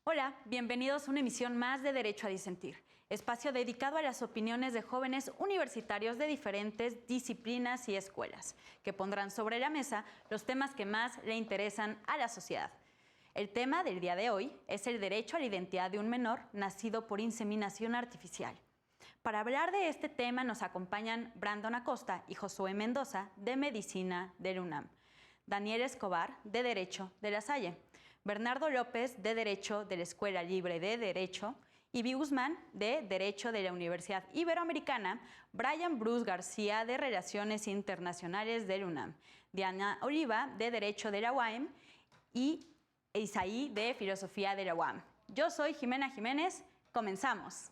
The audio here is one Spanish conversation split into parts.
Hola, bienvenidos a una emisión más de Derecho a Disentir, espacio dedicado a las opiniones de jóvenes universitarios de diferentes disciplinas y escuelas, que pondrán sobre la mesa los temas que más le interesan a la sociedad. El tema del día de hoy es el derecho a la identidad de un menor nacido por inseminación artificial. Para hablar de este tema nos acompañan Brandon Acosta y Josué Mendoza, de Medicina del UNAM, Daniel Escobar, de Derecho de La Salle, Bernardo López, de Derecho de la Escuela Libre de Derecho, Ivy Guzmán, de Derecho de la Universidad Iberoamericana, Brian Bruce García, de Relaciones Internacionales del UNAM, Diana Oliva, de Derecho de la UAM y Isaí, de Filosofía de la UAM. Yo soy Jimena Jiménez. Comenzamos.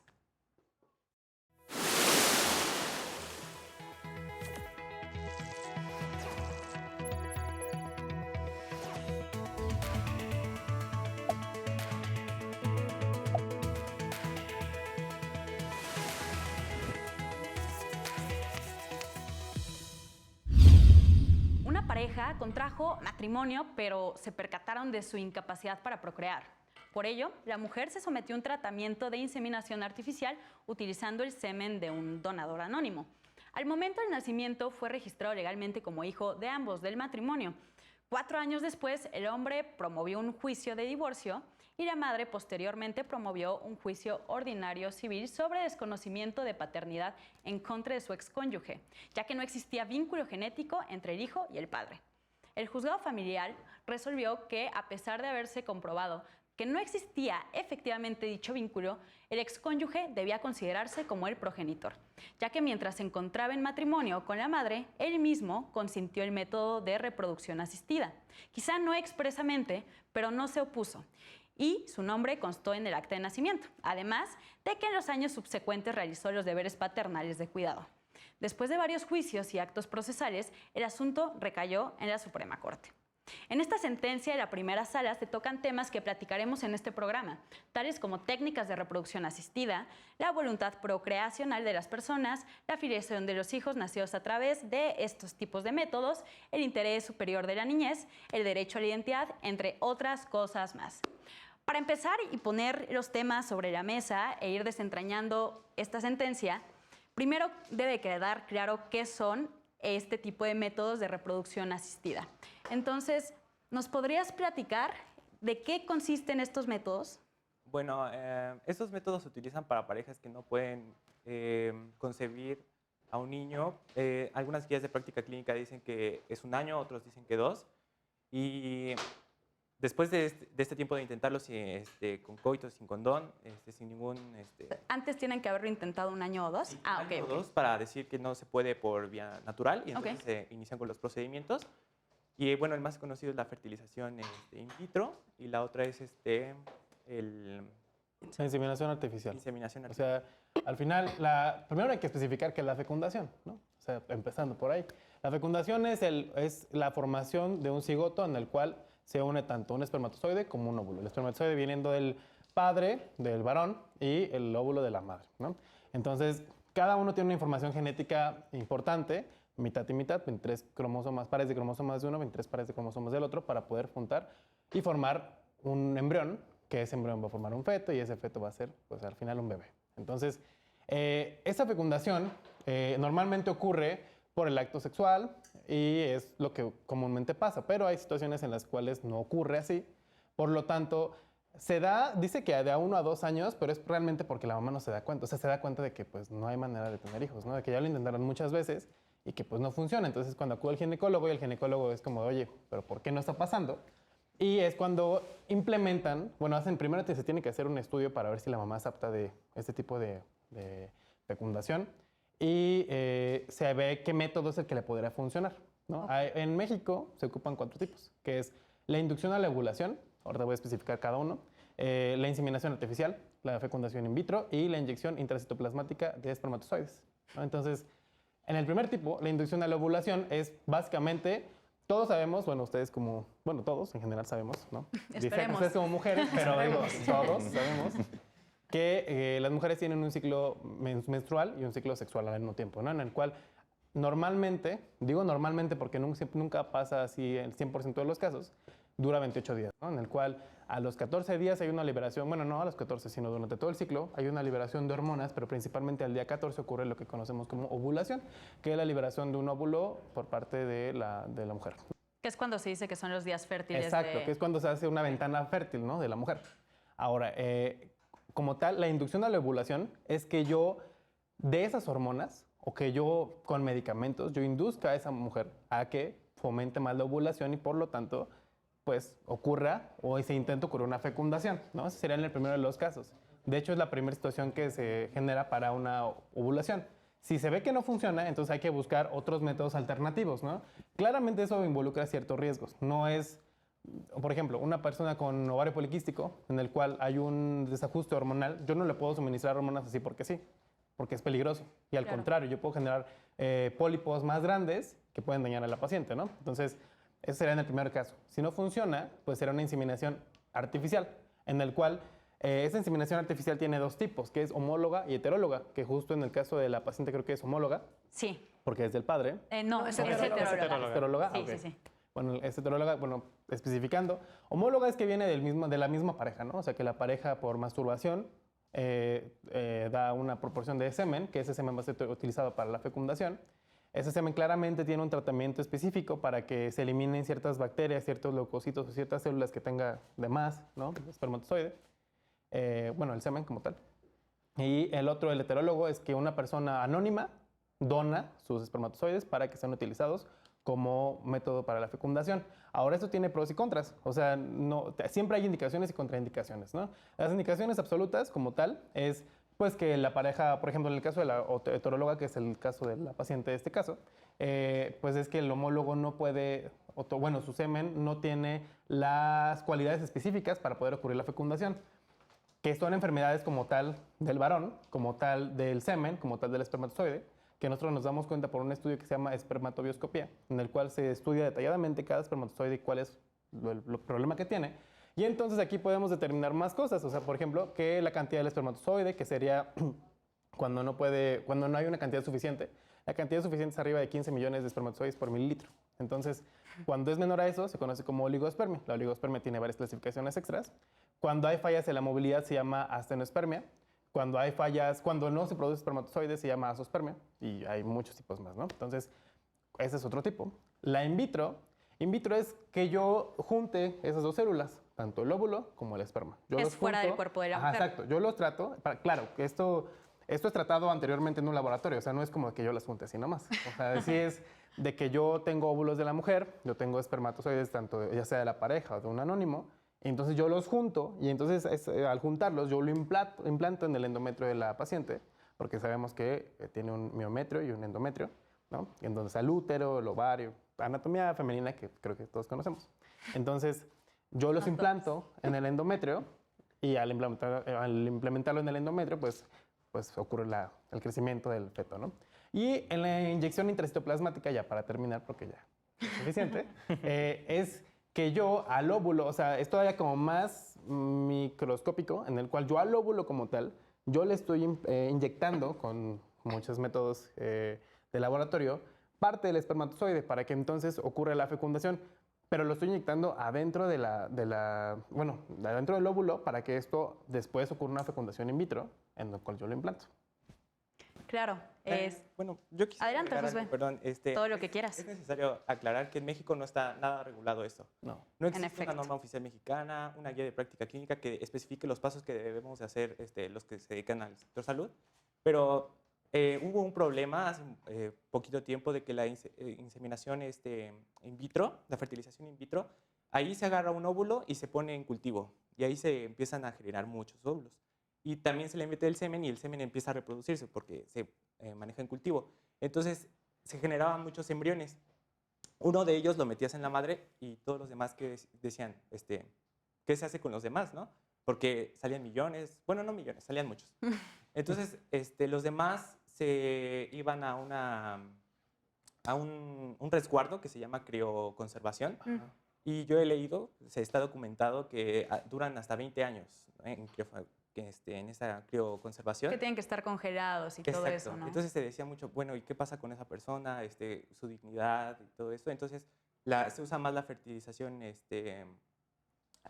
Una pareja contrajo matrimonio, pero se percataron de su incapacidad para procrear. Por ello, la mujer se sometió a un tratamiento de inseminación artificial utilizando el semen de un donador anónimo. Al momento del nacimiento fue registrado legalmente como hijo de ambos del matrimonio. 4 años después, el hombre promovió un juicio de divorcio y la madre posteriormente promovió un juicio ordinario civil sobre desconocimiento de paternidad en contra de su excónyuge, ya que no existía vínculo genético entre el hijo y el padre. El juzgado familiar resolvió que, a pesar de haberse comprobado que no existía efectivamente dicho vínculo, el excónyuge debía considerarse como el progenitor, ya que mientras se encontraba en matrimonio con la madre, él mismo consintió el método de reproducción asistida. Quizá no expresamente, pero no se opuso, y su nombre constó en el acta de nacimiento, además de que en los años subsecuentes realizó los deberes paternales de cuidado. Después de varios juicios y actos procesales, el asunto recayó en la Suprema Corte. En esta sentencia de la primera sala se tocan temas que platicaremos en este programa, tales como técnicas de reproducción asistida, la voluntad procreacional de las personas, la filiación de los hijos nacidos a través de estos tipos de métodos, el interés superior de la niñez, el derecho a la identidad, entre otras cosas más. Para empezar y poner los temas sobre la mesa e ir desentrañando esta sentencia, primero debe quedar claro qué son este tipo de métodos de reproducción asistida. Entonces, ¿nos podrías platicar de qué consisten estos métodos? Bueno, estos métodos se utilizan para parejas que no pueden concebir a un niño. Algunas guías de práctica clínica dicen que es 1 año, otros dicen que 2. Y después de este tiempo de intentarlo con coito, sin condón, sin ningún... Antes tienen que haberlo intentado 1 año o 2. Sí, Ah, ok. 1 o 2 para decir que no se puede por vía natural y entonces se inician con los procedimientos. Y bueno, el más conocido es la fertilización in vitro y la otra es la inseminación artificial. Inseminación O sea, al final, primero hay que especificar qué es la fecundación, ¿no? O sea, empezando por ahí. La fecundación es la formación de un cigoto en el cual se une tanto un espermatozoide como un óvulo. El espermatozoide viniendo del padre, del varón, y el óvulo de la madre, ¿no? Entonces, cada uno tiene una información genética importante, mitad y mitad, 23 cromosomas, pares de cromosomas de uno, 23 pares de cromosomas del otro, para poder juntar y formar un embrión, que ese embrión va a formar un feto y ese feto va a ser, pues al final, un bebé. Entonces, esa fecundación normalmente ocurre por el acto sexual y es lo que comúnmente pasa, pero hay situaciones en las cuales no ocurre así. Por lo tanto, dice que de 1 a 2 años, pero es realmente porque la mamá no se da cuenta. O sea, se da cuenta de que pues no hay manera de tener hijos, ¿no? De que ya lo intentaron muchas veces y que pues no funciona. Entonces, cuando acude al ginecólogo y el ginecólogo es como, oye, ¿pero por qué no está pasando? Y es cuando implementan, bueno, primero se tiene que hacer un estudio para ver si la mamá es apta de este tipo de fecundación y se ve qué método es el que le podría funcionar, ¿no? En México se ocupan 4 tipos, que es la inducción a la ovulación, ahorita voy a especificar cada uno, la inseminación artificial, la fecundación in vitro y la inyección intracitoplasmática de espermatozoides, ¿no? Entonces, en el primer tipo, la inducción a la ovulación es básicamente, todos sabemos, bueno, ustedes como, bueno, todos en general sabemos, ¿no? Esperemos. Ustedes como mujeres, pero digo, todos sabemos que las mujeres tienen un ciclo menstrual y un ciclo sexual al mismo tiempo, ¿no? En el cual normalmente, digo normalmente porque nunca pasa así el 100% de los casos, dura 28 días, ¿no? En el cual A los 14 días hay una liberación, bueno, no a los 14, sino durante todo el ciclo, hay una liberación de hormonas, pero principalmente al día 14 ocurre lo que conocemos como ovulación, que es la liberación de un óvulo por parte de la mujer. Que es cuando se dice que son los días fértiles. Exacto, que es cuando se hace una ventana fértil, ¿no?, de la mujer. Ahora, como tal, la inducción a la ovulación es que yo, de esas hormonas, o que yo con medicamentos, yo induzca a esa mujer a que fomente más la ovulación y por lo tanto, pues ocurra o se intenta ocurrir una fecundación, ¿no? Ese sería en el primero de los casos. De hecho, es la primera situación que se genera para una ovulación. Si se ve que no funciona, entonces hay que buscar otros métodos alternativos, ¿no? Claramente eso involucra ciertos riesgos. No es, por ejemplo, una persona con ovario poliquístico en el cual hay un desajuste hormonal, yo no le puedo suministrar hormonas así porque sí, porque es peligroso. Y al contrario, yo puedo generar pólipos más grandes que pueden dañar a la paciente, ¿no? Entonces, ese sería en el primer caso. Si no funciona, pues será una inseminación artificial, en el cual esa inseminación artificial tiene dos tipos, que es homóloga y heteróloga, que justo en el caso de la paciente creo que es homóloga. Sí. Porque es del padre. No, es heteróloga. ¿Heteróloga? Sí, Okay. sí. Bueno, es heteróloga, bueno, especificando. Homóloga es que viene de la misma pareja, ¿no? O sea, que la pareja por masturbación da una proporción de semen, que ese semen va a ser utilizado para la fecundación. Ese semen claramente tiene un tratamiento específico para que se eliminen ciertas bacterias, ciertos leucocitos o ciertas células que tenga de más, ¿no? El espermatozoide. Bueno, el semen como tal. Y el otro, el heterólogo, es que una persona anónima dona sus espermatozoides para que sean utilizados como método para la fecundación. Ahora, esto tiene pros y contras. O sea, siempre hay indicaciones y contraindicaciones, ¿no? Las indicaciones absolutas, como tal, es pues que la pareja, por ejemplo, en el caso de la heteróloga, que es el caso de la paciente de este caso, pues es que el homólogo no puede, bueno, su semen no tiene las cualidades específicas para poder ocurrir la fecundación, que son enfermedades como tal del varón, como tal del semen, como tal del espermatozoide, que nosotros nos damos cuenta por un estudio que se llama espermatobioscopía, en el cual se estudia detalladamente cada espermatozoide y cuál es el problema que tiene. Y entonces aquí podemos determinar más cosas, o sea, por ejemplo, que la cantidad del espermatozoide, que sería cuando no hay una cantidad suficiente. La cantidad suficiente es arriba de 15 millones de espermatozoides por mililitro. Entonces, cuando es menor a eso, se conoce como oligospermia. La oligospermia tiene varias clasificaciones extras. Cuando hay fallas en la movilidad se llama astenospermia. Cuando hay fallas, cuando no se produce espermatozoides se llama azospermia. Y hay muchos tipos más, ¿no? Entonces, ese es otro tipo. La in vitro es que yo junte esas dos células, tanto el óvulo como el esperma. Es fuera del cuerpo de la mujer. Exacto. Yo los trato, claro, que esto es tratado anteriormente en un laboratorio, o sea, no es como que yo las junte así nomás. O sea, sí es de que yo tengo óvulos de la mujer, yo tengo espermatozoides, tanto ya sea de la pareja o de un anónimo, y entonces yo los junto, y entonces al juntarlos yo lo implanto en el endometrio de la paciente, porque sabemos que tiene un miometrio y un endometrio, ¿no? En donde está el útero, el ovario, anatomía femenina que creo que todos conocemos. Entonces, yo los implanto en el endometrio y al implementarlo en el endometrio, pues ocurre el crecimiento del feto, ¿no? Y en la inyección intracitoplasmática, ya para terminar, porque ya es suficiente, es que yo al óvulo, o sea, es todavía como más microscópico, en el cual yo al óvulo como tal, yo le estoy inyectando con muchos métodos de laboratorio parte del espermatozoide para que entonces ocurra la fecundación, pero lo estoy inyectando adentro adentro del óvulo para que esto después ocurra una fecundación in vitro, en la cual yo lo implanto. Claro, bueno, yo quisiera adelante, agregar Josué. algo, perdón, Todo lo que quieras. Es necesario aclarar que en México no está nada regulado esto. No. No existe efecto. una norma oficial mexicana, una guía de práctica clínica que especifique los pasos que debemos de hacer los que se dedican al sector salud, pero hubo un problema hace poquito tiempo de que la inseminación in vitro, la fertilización in vitro, ahí se agarra un óvulo y se pone en cultivo y ahí se empiezan a generar muchos óvulos. Y también se le mete el semen y el semen empieza a reproducirse porque se maneja en cultivo. Entonces se generaban muchos embriones. Uno de ellos lo metías en la madre y todos los demás que decían, ¿qué se hace con los demás, no? Porque salían millones, bueno, no millones, salían muchos. Entonces los demás se iban a un resguardo que se llama crioconservación. Y yo he leído, se está documentado que duran hasta 20 años, ¿no? En esa crioconservación. Que tienen que estar congelados y todo eso, ¿no? Entonces se decía mucho, bueno, ¿y qué pasa con esa persona? Su dignidad y todo eso. Entonces se usa más la fertilización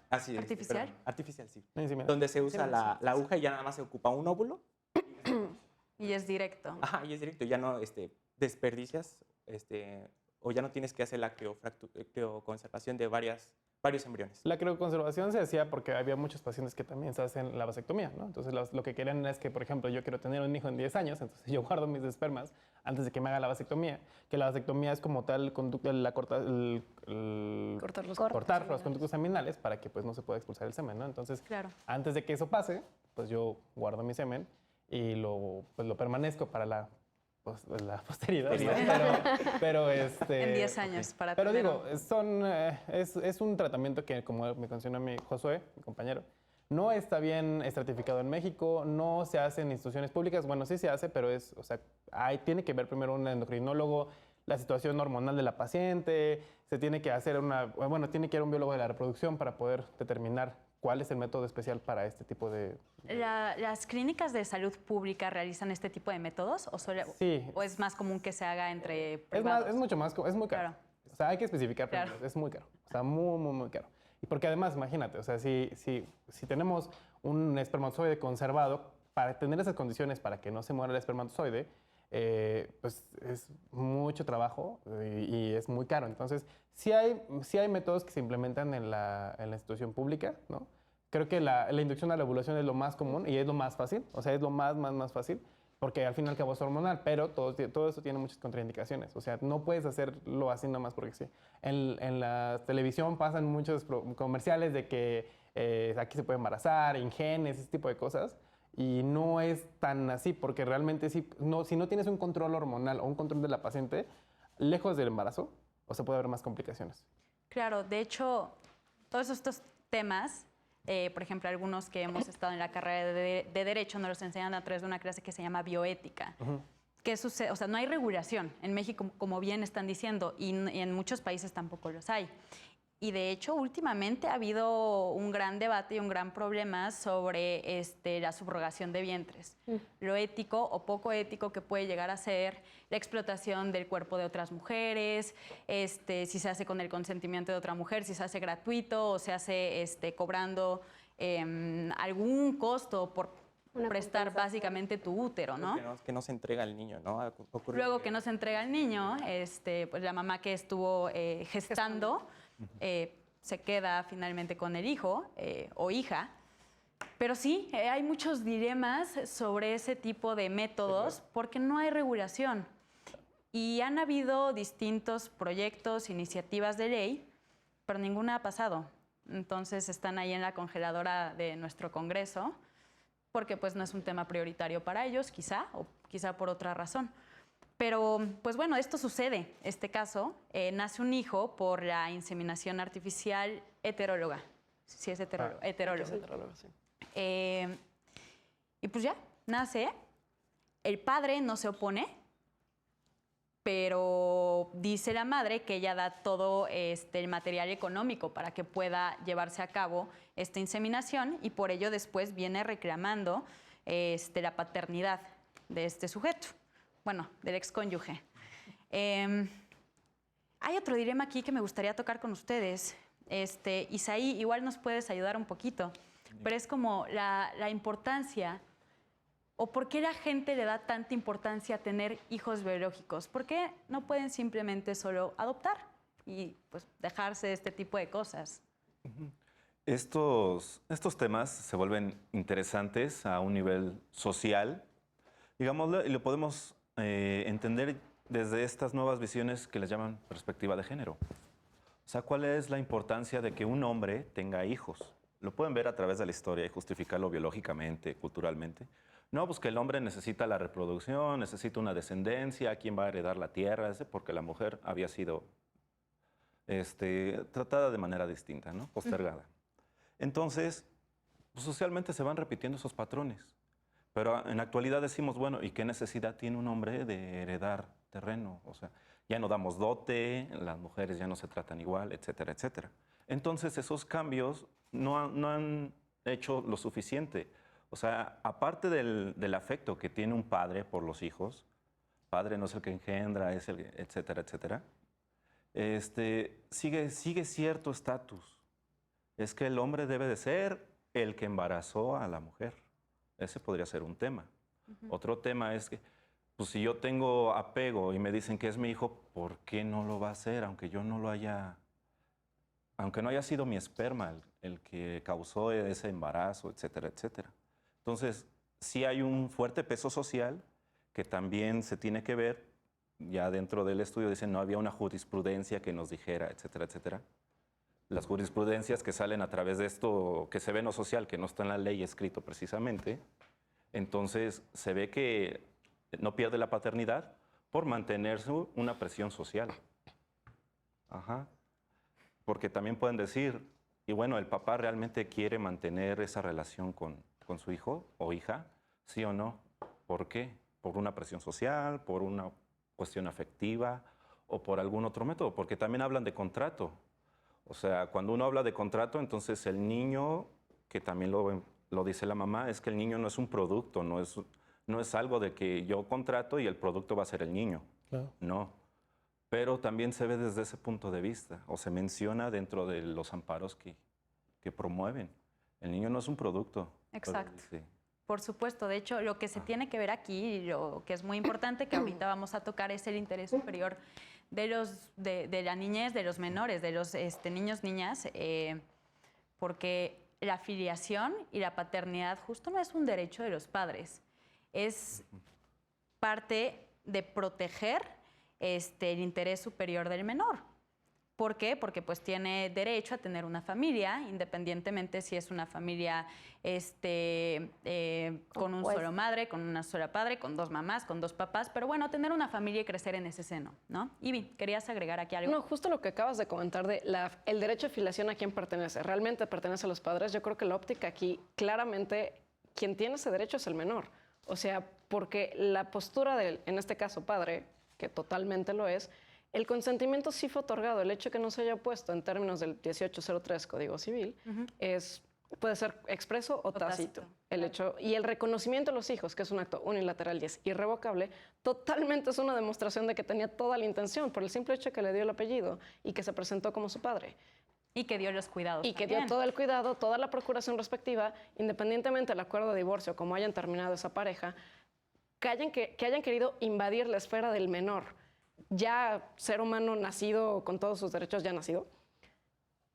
Así es, ¿Artificial? perdón, artificial, sí. Inseminación. Donde se usa la aguja y ya nada más se ocupa un óvulo. Y es directo. Ajá, y es directo, ya no desperdicias o ya no tienes que hacer la crioconservación de varios embriones. La crioconservación se hacía porque había muchos pacientes que también se hacen la vasectomía, ¿no? Entonces, lo que querían es que, por ejemplo, yo quiero tener un hijo en 10 años, entonces yo guardo mis espermas antes de que me haga la vasectomía, que la vasectomía es como tal cortar los conductos seminales para que pues no se pueda expulsar el semen, ¿no? Entonces, Claro. antes de que eso pase, pues yo guardo mi semen y lo permanezco para la posteridad, ¿no? Pero En 10 años para pero tener digo, es un tratamiento que, como me mencionó mi Josué, mi compañero, no está bien estratificado en México, no se hace en instituciones públicas. Bueno, sí se hace, pero tiene que ver primero un endocrinólogo, la situación hormonal de la paciente, se tiene que hacer tiene que ir un biólogo de la reproducción para poder determinar cuál es el método especial para este tipo de... ¿Las clínicas de salud pública realizan este tipo de métodos Sí. o es más común que se haga entre Es privados? mucho más, es muy caro. Claro. O sea, hay que especificar Claro. primero, es muy caro. O sea, muy, muy, muy caro. Y porque además, imagínate, o sea, si tenemos un espermatozoide conservado, para tener esas condiciones para que no se muera el espermatozoide, pues es mucho trabajo y es muy caro. Entonces, sí hay métodos que se implementan en la institución pública, ¿no? Creo que la inducción a la ovulación es lo más común y es lo más fácil, o sea, es lo más fácil, porque al fin y al cabo es hormonal, pero todo eso tiene muchas contraindicaciones. O sea, no puedes hacerlo así nomás porque sí. En la televisión pasan muchos comerciales de que aquí se puede embarazar, ingenes, ese tipo de cosas. Y no es tan así, porque realmente si no tienes un control hormonal o un control de la paciente, lejos del embarazo, o sea, puede haber más complicaciones. Claro, de hecho, todos estos temas, por ejemplo, algunos que hemos estado en la carrera de Derecho, nos los enseñan a través de una clase que se llama bioética. ¿Qué sucede? O sea, no hay regulación en México, como bien están diciendo, y en muchos países tampoco los hay. Y de hecho, últimamente ha habido un gran debate y un gran problema sobre la subrogación de vientres. Lo ético o poco ético que puede llegar a ser la explotación del cuerpo de otras mujeres, si se hace con el consentimiento de otra mujer, si se hace gratuito o se hace cobrando algún costo por prestar básicamente tu útero, ¿no? Que no se entrega al niño, ¿no? Luego que no se entrega al niño, pues la mamá que estuvo gestando se queda finalmente con el hijo o hija. Pero sí, hay muchos dilemas sobre ese tipo de métodos porque no hay regulación. Y han habido distintos proyectos, iniciativas de ley, pero ninguna ha pasado. Entonces están ahí en la congeladora de nuestro Congreso porque pues no es un tema prioritario para ellos, quizá, o quizá por otra razón. Pero, pues bueno, esto sucede. Este caso, nace un hijo por la inseminación artificial heteróloga. Sí, es heterólogo. Es heterólogo, sí. Y pues ya, nace. El padre no se opone, pero dice la madre que ella da todo el material económico para que pueda llevarse a cabo esta inseminación y por ello después viene reclamando la paternidad de este sujeto. Bueno, del excónyuge. Hay otro dilema aquí que me gustaría tocar con ustedes. Isaí, igual nos puedes ayudar un poquito, pero es como la importancia o por qué la gente le da tanta importancia a tener hijos biológicos. ¿Por qué no pueden simplemente solo adoptar y pues dejarse de este tipo de cosas? Estos temas se vuelven interesantes a un nivel social, digámoslo, y lo podemos entender desde estas nuevas visiones que les llaman perspectiva de género. O sea, ¿cuál es la importancia de que un hombre tenga hijos? Lo pueden ver a través de la historia y justificarlo biológicamente, culturalmente. No, pues que el hombre necesita la reproducción, necesita una descendencia, quién va a heredar la tierra, porque la mujer había sido tratada de manera distinta, ¿no? Postergada. Entonces, pues, socialmente se van repitiendo esos patrones. Pero en la actualidad decimos, bueno, ¿y qué necesidad tiene un hombre de heredar terreno? O sea, ya no damos dote, las mujeres ya no se tratan igual, etcétera, etcétera. Entonces, esos cambios no han hecho lo suficiente. O sea, aparte del afecto que tiene un padre por los hijos, padre no es el que engendra, es el, etcétera, etcétera, sigue cierto estatus. es que el hombre debe de ser el que embarazó a la mujer. Ese podría ser un tema. Otro tema es que, pues si yo tengo apego y me dicen que es mi hijo, ¿por qué no lo va a hacer? Aunque yo no lo haya, aunque no haya sido mi esperma el que causó ese embarazo, etcétera, etcétera. Entonces, sí hay un fuerte peso social que también se tiene que ver. Ya dentro del estudio dicen no había una jurisprudencia que nos dijera, etcétera, etcétera. Las jurisprudencias que salen a través de esto, que se ve en lo social, que no está en la ley escrito precisamente, entonces se ve que no pierde la paternidad por mantenerse una presión social. Ajá. Porque también pueden decir, y bueno, ¿el papá realmente quiere mantener esa relación con su hijo o hija? ¿Sí o no? ¿Por qué? ¿Por una presión social? ¿Por una cuestión afectiva? ¿O por algún otro método? Porque también hablan de contrato. O sea, cuando uno habla de contrato, entonces el niño, que también lo dice la mamá, es que el niño no es un producto, no es algo de que yo contrato y el producto va a ser el niño. Claro. No. Pero también se ve desde ese punto de vista, o se menciona dentro de los amparos que promueven. El niño no es un producto. Exacto. Sí. Por supuesto, de hecho, lo que se tiene que ver aquí, y lo que es muy importante, que ahorita vamos a tocar, es el interés superior de la niñez, de los menores, de los niños, niñas, porque la filiación y la paternidad justo no es un derecho de los padres, es parte de proteger el interés superior del menor. ¿Por qué? Porque pues tiene derecho a tener una familia, independientemente si es una familia con un solo madre, con una sola padre, con dos mamás, con dos papás, pero bueno, tener una familia y crecer en ese seno, ¿no? Ivy, ¿querías agregar aquí algo? No, justo lo que acabas de comentar de el derecho de filiación, ¿a quién pertenece? ¿Realmente pertenece a los padres? Yo creo que la óptica aquí, claramente, quien tiene ese derecho es el menor. O sea, porque la postura del, en este caso, padre, que totalmente lo es, el consentimiento sí fue otorgado. El hecho de que no se haya puesto en términos del 1803 Código Civil puede ser expreso o tácito. El hecho, y el reconocimiento de los hijos, que es un acto unilateral y es irrevocable, totalmente es una demostración de que tenía toda la intención por el simple hecho de que le dio el apellido y que se presentó como su padre. Y que dio los cuidados. Y que dio todo el cuidado, toda la procuración respectiva, independientemente del acuerdo de divorcio, como hayan terminado esa pareja, que hayan querido invadir la esfera del menor, ya ser humano nacido con todos sus derechos ya nacido.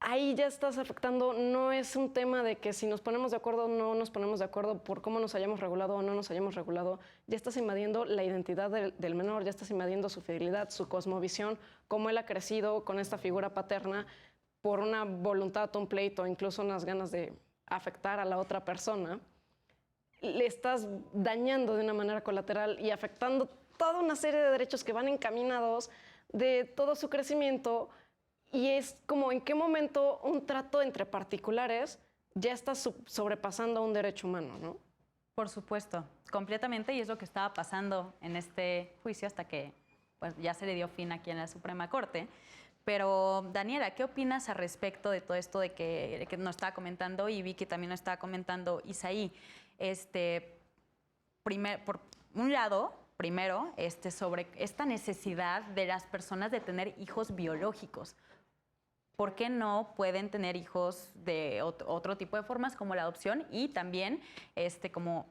Ahí ya estás afectando, no es un tema de que si nos ponemos de acuerdo o no nos ponemos de acuerdo por cómo nos hayamos regulado o no nos hayamos regulado, ya estás invadiendo la identidad del menor, ya estás invadiendo su fidelidad, su cosmovisión, cómo él ha crecido con esta figura paterna por una voluntad, un pleito, incluso unas ganas de afectar a la otra persona. Le estás dañando de una manera colateral y afectando toda una serie de derechos que van encaminados de todo su crecimiento. Y es como en qué momento un trato entre particulares ya está sobrepasando un derecho humano, ¿no? Por supuesto, completamente, y es lo que estaba pasando en este juicio hasta que pues, ya se le dio fin aquí en la Suprema Corte. Pero, Daniela, ¿qué opinas al respecto de todo esto de que nos estaba comentando Ivy, que también nos estaba comentando Isaí? Por un lado, primero, sobre esta necesidad de las personas de tener hijos biológicos. ¿Por qué no pueden tener hijos de otro tipo de formas como la adopción? Y también como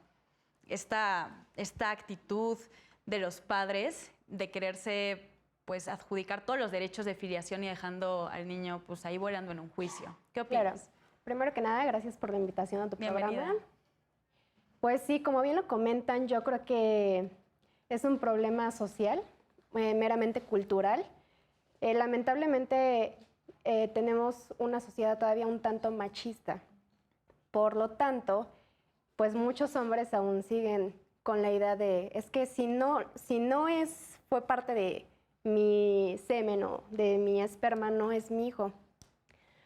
esta actitud de los padres de quererse pues, adjudicar todos los derechos de filiación y dejando al niño pues, ahí volando en un juicio. ¿Qué opinas? Claro. Primero que nada, gracias por la invitación a tu Bienvenida. programa. Pues sí, como bien lo comentan, yo creo que es un problema social, meramente cultural. Lamentablemente, tenemos una sociedad todavía un tanto machista. Por lo tanto, pues muchos hombres aún siguen con la idea de, es que si no fue parte de mi semen o de mi esperma, no es mi hijo.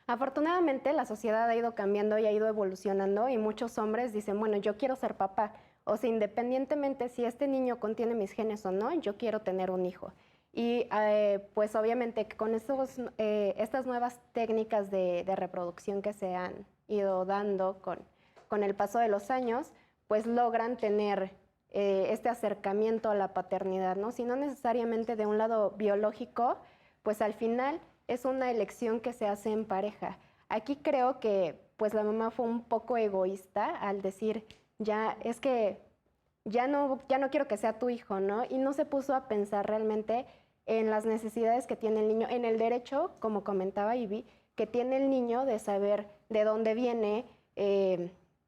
Afortunadamente, la sociedad ha ido cambiando y ha ido evolucionando y muchos hombres dicen, bueno, yo quiero ser papá. O sea, independientemente si este niño contiene mis genes o no, yo quiero tener un hijo. Y pues obviamente con estas nuevas técnicas de reproducción que se han ido dando con el paso de los años, pues logran tener este acercamiento a la paternidad, ¿no? Si no necesariamente de un lado biológico, pues al final es una elección que se hace en pareja. Aquí creo que pues la mamá fue un poco egoísta al decir, ya es que ya no quiero que sea tu hijo, ¿no? Y no se puso a pensar realmente en las necesidades que tiene el niño, en el derecho, como comentaba Ivy, que tiene el niño de saber de dónde viene.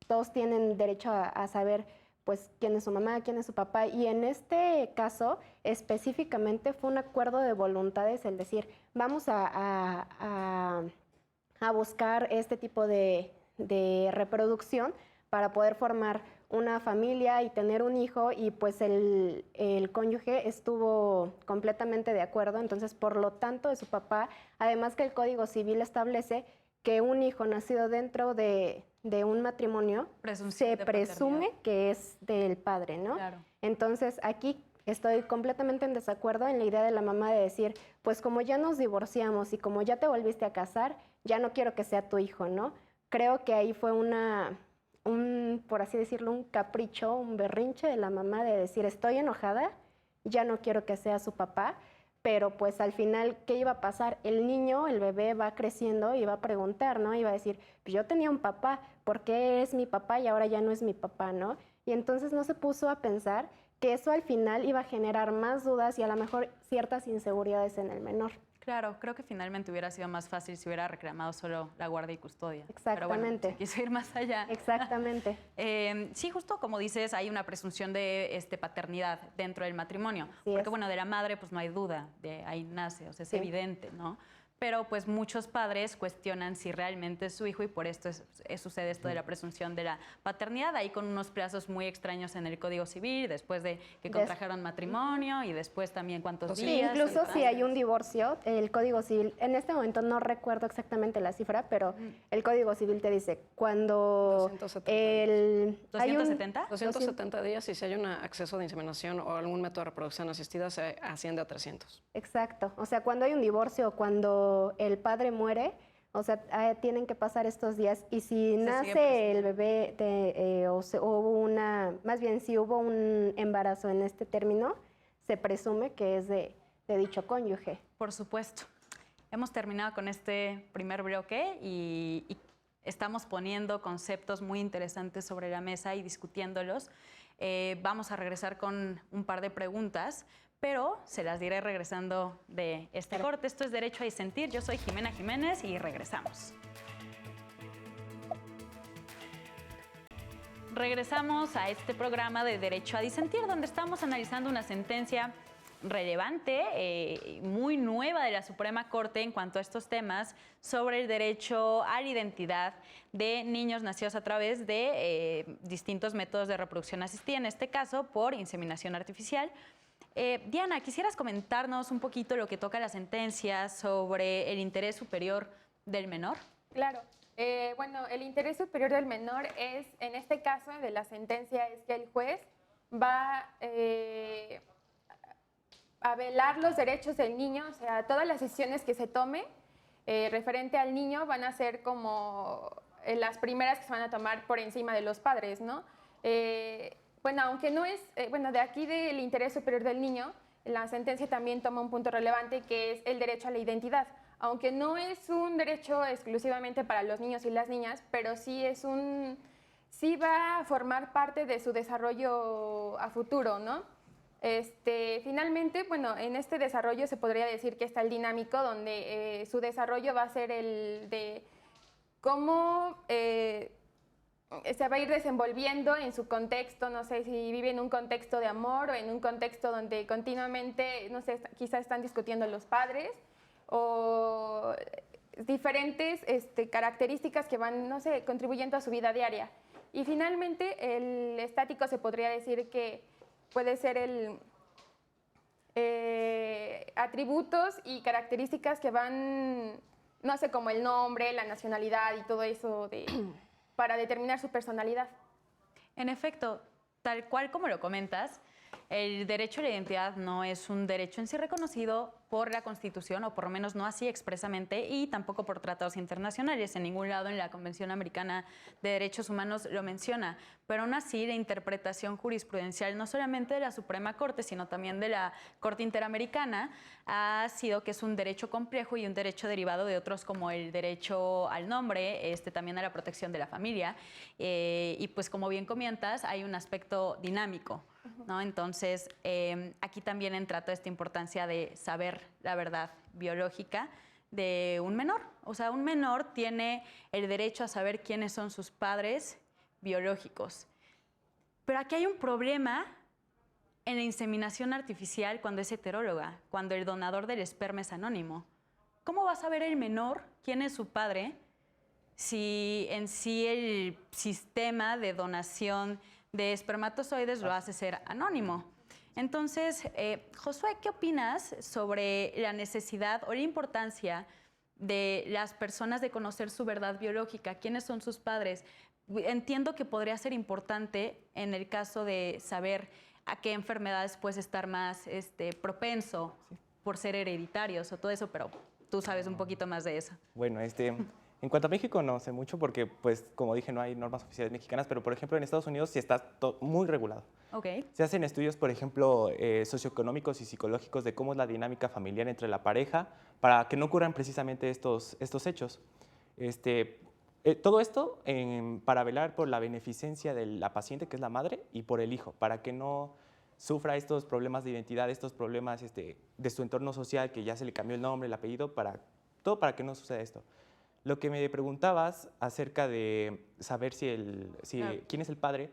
Todos tienen derecho a saber pues quién es su mamá, quién es su papá, y en este caso específicamente fue un acuerdo de voluntades, el decir, vamos a buscar este tipo de reproducción para poder formar una familia y tener un hijo, y pues el cónyuge estuvo completamente de acuerdo. Entonces, por lo tanto, de su papá, además que el Código Civil establece que un hijo nacido dentro de un matrimonio se presume que es del padre, ¿no? Claro. Entonces, aquí estoy completamente en desacuerdo en la idea de la mamá de decir, pues como ya nos divorciamos y como ya te volviste a casar, ya no quiero que sea tu hijo, ¿no? Creo que ahí fue por así decirlo, un capricho, un berrinche de la mamá de decir, estoy enojada, ya no quiero que sea su papá, pero pues al final, ¿qué iba a pasar? El niño, el bebé va creciendo y va a preguntar, ¿no? Y va a decir, pues yo tenía un papá, ¿por qué es mi papá y ahora ya no es mi papá, ¿no? Y entonces no se puso a pensar que eso al final iba a generar más dudas y a lo mejor ciertas inseguridades en el menor. Claro, creo que finalmente hubiera sido más fácil si hubiera reclamado solo la guardia y custodia. Exactamente. Pero bueno, se quiso ir más allá. Exactamente. Sí, justo como dices, hay una presunción de paternidad dentro del matrimonio. Así Porque es. bueno, de la madre pues no hay duda, de ahí nace, o sea, es Sí. evidente, ¿no? Pero pues muchos padres cuestionan si realmente es su hijo y por esto sucede esto de la presunción de la paternidad, ahí con unos plazos muy extraños en el Código Civil, después de que contrajeron matrimonio y después también cuántos Sí, días. incluso si hay un divorcio, el Código Civil, en este momento no recuerdo exactamente la cifra, pero el Código Civil te dice cuando 270 hay un- 270. 270 días y si hay un acceso de inseminación o algún método de reproducción asistida se asciende a 300. Exacto, o sea, cuando hay un divorcio o cuando el padre muere, o sea, tienen que pasar estos días, y si nace el bebé más bien si hubo un embarazo en este término, se presume que es de dicho cónyuge. Por supuesto. Hemos terminado con este primer bloque y estamos poniendo conceptos muy interesantes sobre la mesa y discutiéndolos. Vamos a regresar con un par de preguntas, pero se las diré regresando de este corte. Esto es Derecho a Disentir. Yo soy Jimena Jiménez y regresamos. Regresamos a este programa de Derecho a Disentir, donde estamos analizando una sentencia relevante, muy nueva de la Suprema Corte en cuanto a estos temas sobre el derecho a la identidad de niños nacidos a través de distintos métodos de reproducción asistida, en este caso por inseminación artificial. Diana, ¿quisieras comentarnos un poquito lo que toca la sentencia sobre el interés superior del menor? Claro. Bueno, el interés superior del menor es, en este caso de la sentencia, es que el juez va a velar los derechos del niño, o sea, todas las decisiones que se tome referente al niño van a ser como las primeras que se van a tomar por encima de los padres, ¿no? Bueno, aunque no es, de aquí del interés superior del niño, la sentencia también toma un punto relevante que es el derecho a la identidad. Aunque no es un derecho exclusivamente para los niños y las niñas, pero sí sí va a formar parte de su desarrollo a futuro, ¿no? Finalmente, bueno, en este desarrollo se podría decir que está el dinámico, donde su desarrollo va a ser el de cómo se va a ir desenvolviendo en su contexto, no sé si vive en un contexto de amor o en un contexto donde continuamente, no sé, quizás están discutiendo los padres o diferentes características que van, no sé, contribuyendo a su vida diaria. Y finalmente, el estático se podría decir que puede ser atributos y características que van, no sé, como el nombre, la nacionalidad y todo eso para determinar su personalidad. En efecto, tal cual como lo comentas, El derecho a la identidad no es un derecho en sí reconocido por la Constitución, o por lo menos no así expresamente, y tampoco por tratados internacionales. En ningún lado en la Convención Americana de Derechos Humanos lo menciona. Pero aún así, la interpretación jurisprudencial, no solamente de la Suprema Corte, sino también de la Corte Interamericana, ha sido que es un derecho complejo y un derecho derivado de otros, como el derecho al nombre, también a la protección de la familia. Y pues, como bien comentas, hay un aspecto dinámico, ¿no? Entonces, aquí también entra toda esta importancia de saber la verdad biológica de un menor. O sea, un menor tiene el derecho a saber quiénes son sus padres biológicos. Pero aquí hay un problema en la inseminación artificial cuando es heteróloga, cuando el donador del esperma es anónimo. ¿Cómo va a saber el menor quién es su padre si en sí el sistema de donación de espermatozoides lo hace ser anónimo? Entonces, Josué, ¿qué opinas sobre la necesidad o la importancia de las personas de conocer su verdad biológica? ¿Quiénes son sus padres? Entiendo que podría ser importante en el caso de saber a qué enfermedades puedes estar más propenso por ser hereditarios o todo eso, pero tú sabes un poquito más de eso. Bueno, en cuanto a México no sé mucho porque, pues, como dije, no hay normas oficiales mexicanas, pero, por ejemplo, en Estados Unidos sí está muy regulado. Okay. Se hacen estudios, por ejemplo, socioeconómicos y psicológicos de cómo es la dinámica familiar entre la pareja para que no ocurran precisamente estos hechos. Todo esto para velar por la beneficencia de la paciente, que es la madre, y por el hijo, para que no sufra estos problemas de identidad, estos problemas de su entorno social, que ya se le cambió el nombre, el apellido, todo para que no suceda esto. Lo que me preguntabas acerca de saber quién es el padre,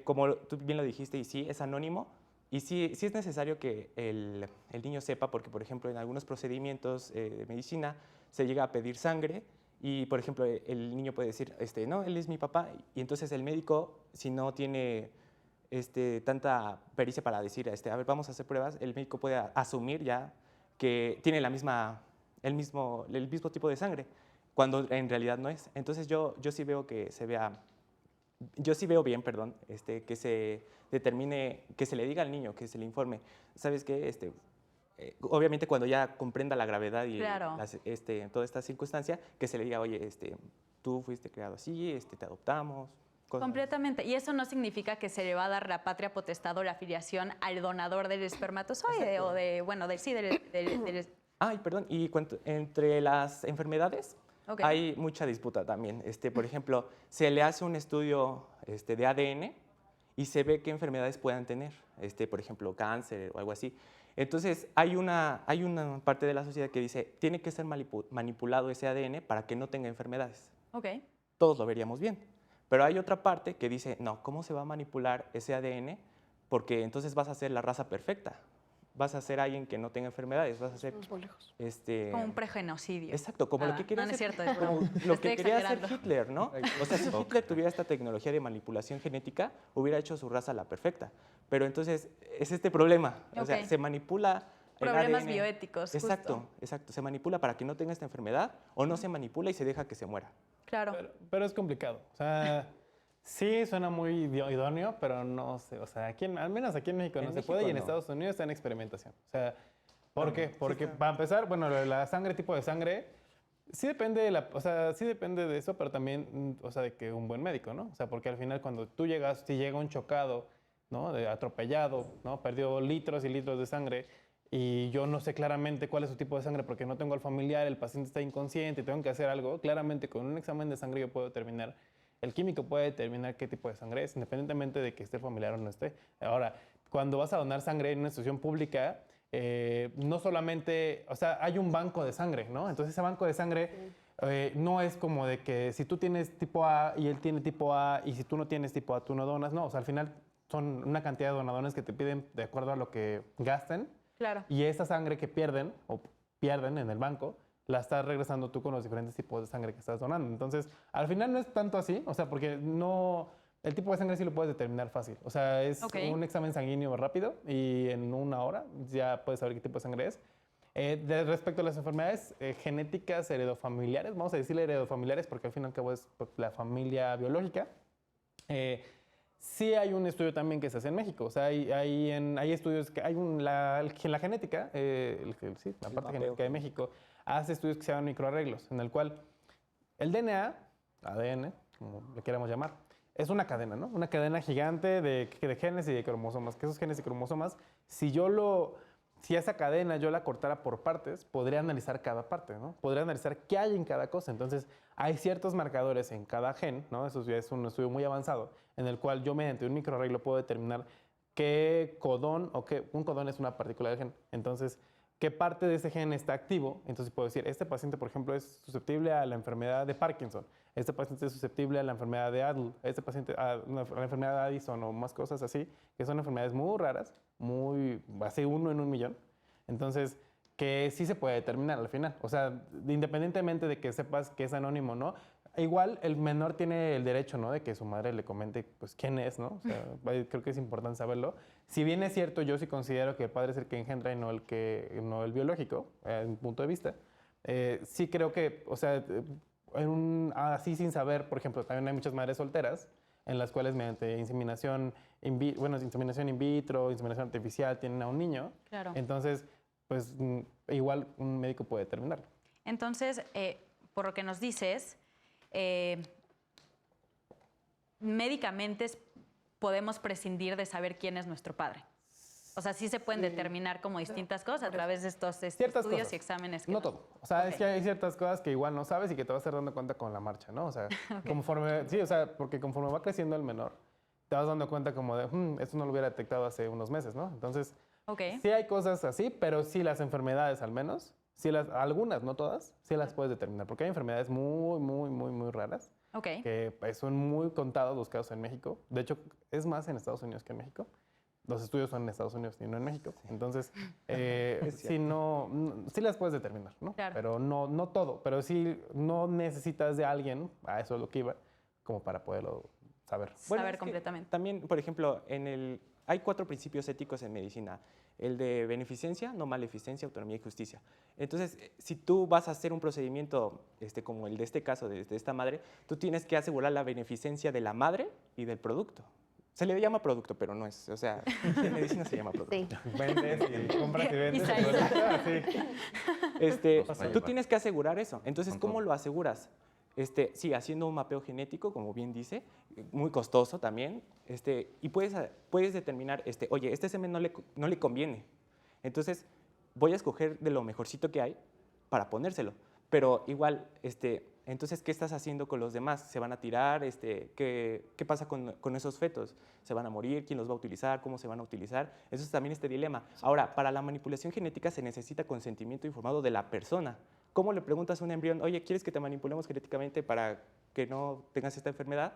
como tú bien lo dijiste, y sí, es anónimo, y sí es necesario que el niño sepa, porque, por ejemplo, en algunos procedimientos de medicina se llega a pedir sangre, y, por ejemplo, el niño puede decir, no, él es mi papá, y entonces el médico, si no tiene tanta pericia para decir, a ver, vamos a hacer pruebas, el médico puede asumir ya que tiene el mismo tipo de sangre, cuando en realidad no es. Entonces yo sí veo bien, perdón, que se determine, que se le diga al niño, que se le informe, ¿sabes qué? Obviamente cuando ya comprenda la gravedad y claro, toda esta circunstancia, que se le diga, oye, tú fuiste criado así, te adoptamos. Completamente. Y eso no significa que se le va a dar la patria potestad o la filiación al donador del espermatozoide. Exacto. O del Ay, perdón, y entre las enfermedades okay, hay mucha disputa también. Por ejemplo, se le hace un estudio de ADN y se ve qué enfermedades puedan tener, por ejemplo, cáncer o algo así. Entonces, hay una parte de la sociedad que dice, tiene que ser manipulado ese ADN para que no tenga enfermedades. Okay. Todos lo veríamos bien. Pero hay otra parte que dice, no, ¿cómo se va a manipular ese ADN? Porque entonces vas a ser la raza perfecta. Vas a ser alguien que no tenga enfermedades, vas a ser... Como un pregenocidio. Exacto, como lo que quería no es hacer, cierto, es como broma. lo Estoy que quería hacer exagerando. Hitler, ¿no? O sea, si Hitler tuviera esta tecnología de manipulación genética, hubiera hecho su raza la perfecta. Pero entonces es este problema, o sea, Ok. se manipula el Problemas ADN. bioéticos, Exacto, justo. exacto. Se manipula para que no tenga esta enfermedad o no se manipula y se deja que se muera. Claro. Pero es complicado. O sea, sí suena muy idóneo, pero no sé. O sea, al menos aquí en México no se puede y en no. Estados Unidos está en experimentación. O sea, ¿por qué? Porque para empezar, bueno, la sangre, tipo de sangre, sí depende sí depende de eso, pero también, o sea, de que un buen médico, ¿no? O sea, porque al final cuando tú llegas, si llega un chocado, ¿no? Atropellado, ¿no? Perdió litros y litros de sangre y yo no sé claramente cuál es su tipo de sangre porque no tengo al familiar, el paciente está inconsciente, tengo que hacer algo, claramente con un examen de sangre yo puedo determinar, el químico puede determinar qué tipo de sangre es, independientemente de que esté familiar o no esté. Ahora, cuando vas a donar sangre en una institución pública, no solamente, o sea, hay un banco de sangre, ¿no? Entonces ese banco de sangre no es como de que si tú tienes tipo A y él tiene tipo A y si tú no tienes tipo A tú no donas, no, o sea, al final son una cantidad de donadores que te piden de acuerdo a lo que gasten. Claro. Y esa sangre que pierden en el banco, la estás regresando tú con los diferentes tipos de sangre que estás donando. Entonces, al final no es tanto así, o sea, porque el tipo de sangre sí lo puedes determinar fácil. O sea, es un examen sanguíneo rápido y en una hora ya puedes saber qué tipo de sangre es. Respecto a las enfermedades genéticas heredofamiliares, vamos a decirle heredofamiliares porque al fin y al cabo es la familia biológica. Sí hay un estudio también que se hace en México. O sea, hay estudios que hay la genética, sí, la parte genética de México, hace estudios que se llaman microarreglos, en el cual el DNA, ADN, como le queramos llamar, es una cadena, ¿no? Una cadena gigante de genes y de cromosomas. Que esos genes y cromosomas, si esa cadena yo la cortara por partes, podría analizar cada parte, ¿no? Podría analizar qué hay en cada cosa. Entonces, hay ciertos marcadores en cada gen, ¿no? Eso ya es un estudio muy avanzado, en el cual yo mediante un microarreglo puedo determinar qué codón, un codón es una partícula del gen. Entonces, qué parte de ese gen está activo. Entonces, puedo decir, este paciente, por ejemplo, es susceptible a la enfermedad de Parkinson. Este paciente es susceptible a la enfermedad de Adl, este paciente a la enfermedad de Addison o más cosas así, que son enfermedades muy raras, así 1 en 1.000.000. Entonces, que sí se puede determinar al final. O sea, independientemente de que sepas que es anónimo o no, igual el menor tiene el derecho, ¿no? De que su madre le comente, pues, quién es, ¿no? O sea, creo que es importante saberlo. Si bien es cierto, yo sí considero que el padre es el que engendra y no el biológico, en mi punto de vista. Sí creo que, o sea, así sin saber, por ejemplo, también hay muchas madres solteras en las cuales mediante inseminación in vitro, inseminación artificial, tienen a un niño. Claro. Entonces, pues igual un médico puede determinarlo. Entonces, por lo que nos dices, médicamente podemos prescindir de saber quién es nuestro padre. O sea, sí se pueden determinar como distintas cosas a través de estos estudios cosas. y exámenes. No todo. O sea, es que hay ciertas cosas que igual no sabes y que te vas a ir dando cuenta con la marcha, ¿no? O sea, porque conforme va creciendo el menor, te vas dando cuenta como de, esto no lo hubiera detectado hace unos meses, ¿no? Entonces, sí hay cosas así, pero sí las enfermedades al menos, algunas, no todas, sí las puedes determinar, porque hay enfermedades muy, muy, muy, muy raras, que son muy contados los casos en México. De hecho, es más en Estados Unidos que en México. Los estudios son en Estados Unidos y no en México. Sí. Entonces, sí las puedes determinar, ¿no? Claro. Pero no todo. Pero sí no necesitas de alguien, a eso es lo que iba, como para poderlo saber. Saber completamente. También, por ejemplo, hay 4 principios éticos en medicina. El de beneficencia, no maleficencia, autonomía y justicia. Entonces, si tú vas a hacer un procedimiento como el de este caso, de esta madre, tú tienes que asegurar la beneficencia de la madre y del producto. Se le llama producto, pero no es. O sea, en medicina se llama producto. Sí. Vendes y compras y vendes. Tú tienes que asegurar eso. Entonces, ¿cómo lo aseguras? Sí, haciendo un mapeo genético, como bien dice, muy costoso también. Y puedes determinar, oye, este semen no le conviene. Entonces, voy a escoger de lo mejorcito que hay para ponérselo. Pero igual, entonces, ¿qué estás haciendo con los demás? ¿Se van a tirar? ¿Qué pasa con esos fetos? ¿Se van a morir? ¿Quién los va a utilizar? ¿Cómo se van a utilizar? Eso es también dilema. Ahora, para la manipulación genética se necesita consentimiento informado de la persona. ¿Cómo le preguntas a un embrión, oye, ¿quieres que te manipulemos genéticamente para que no tengas esta enfermedad?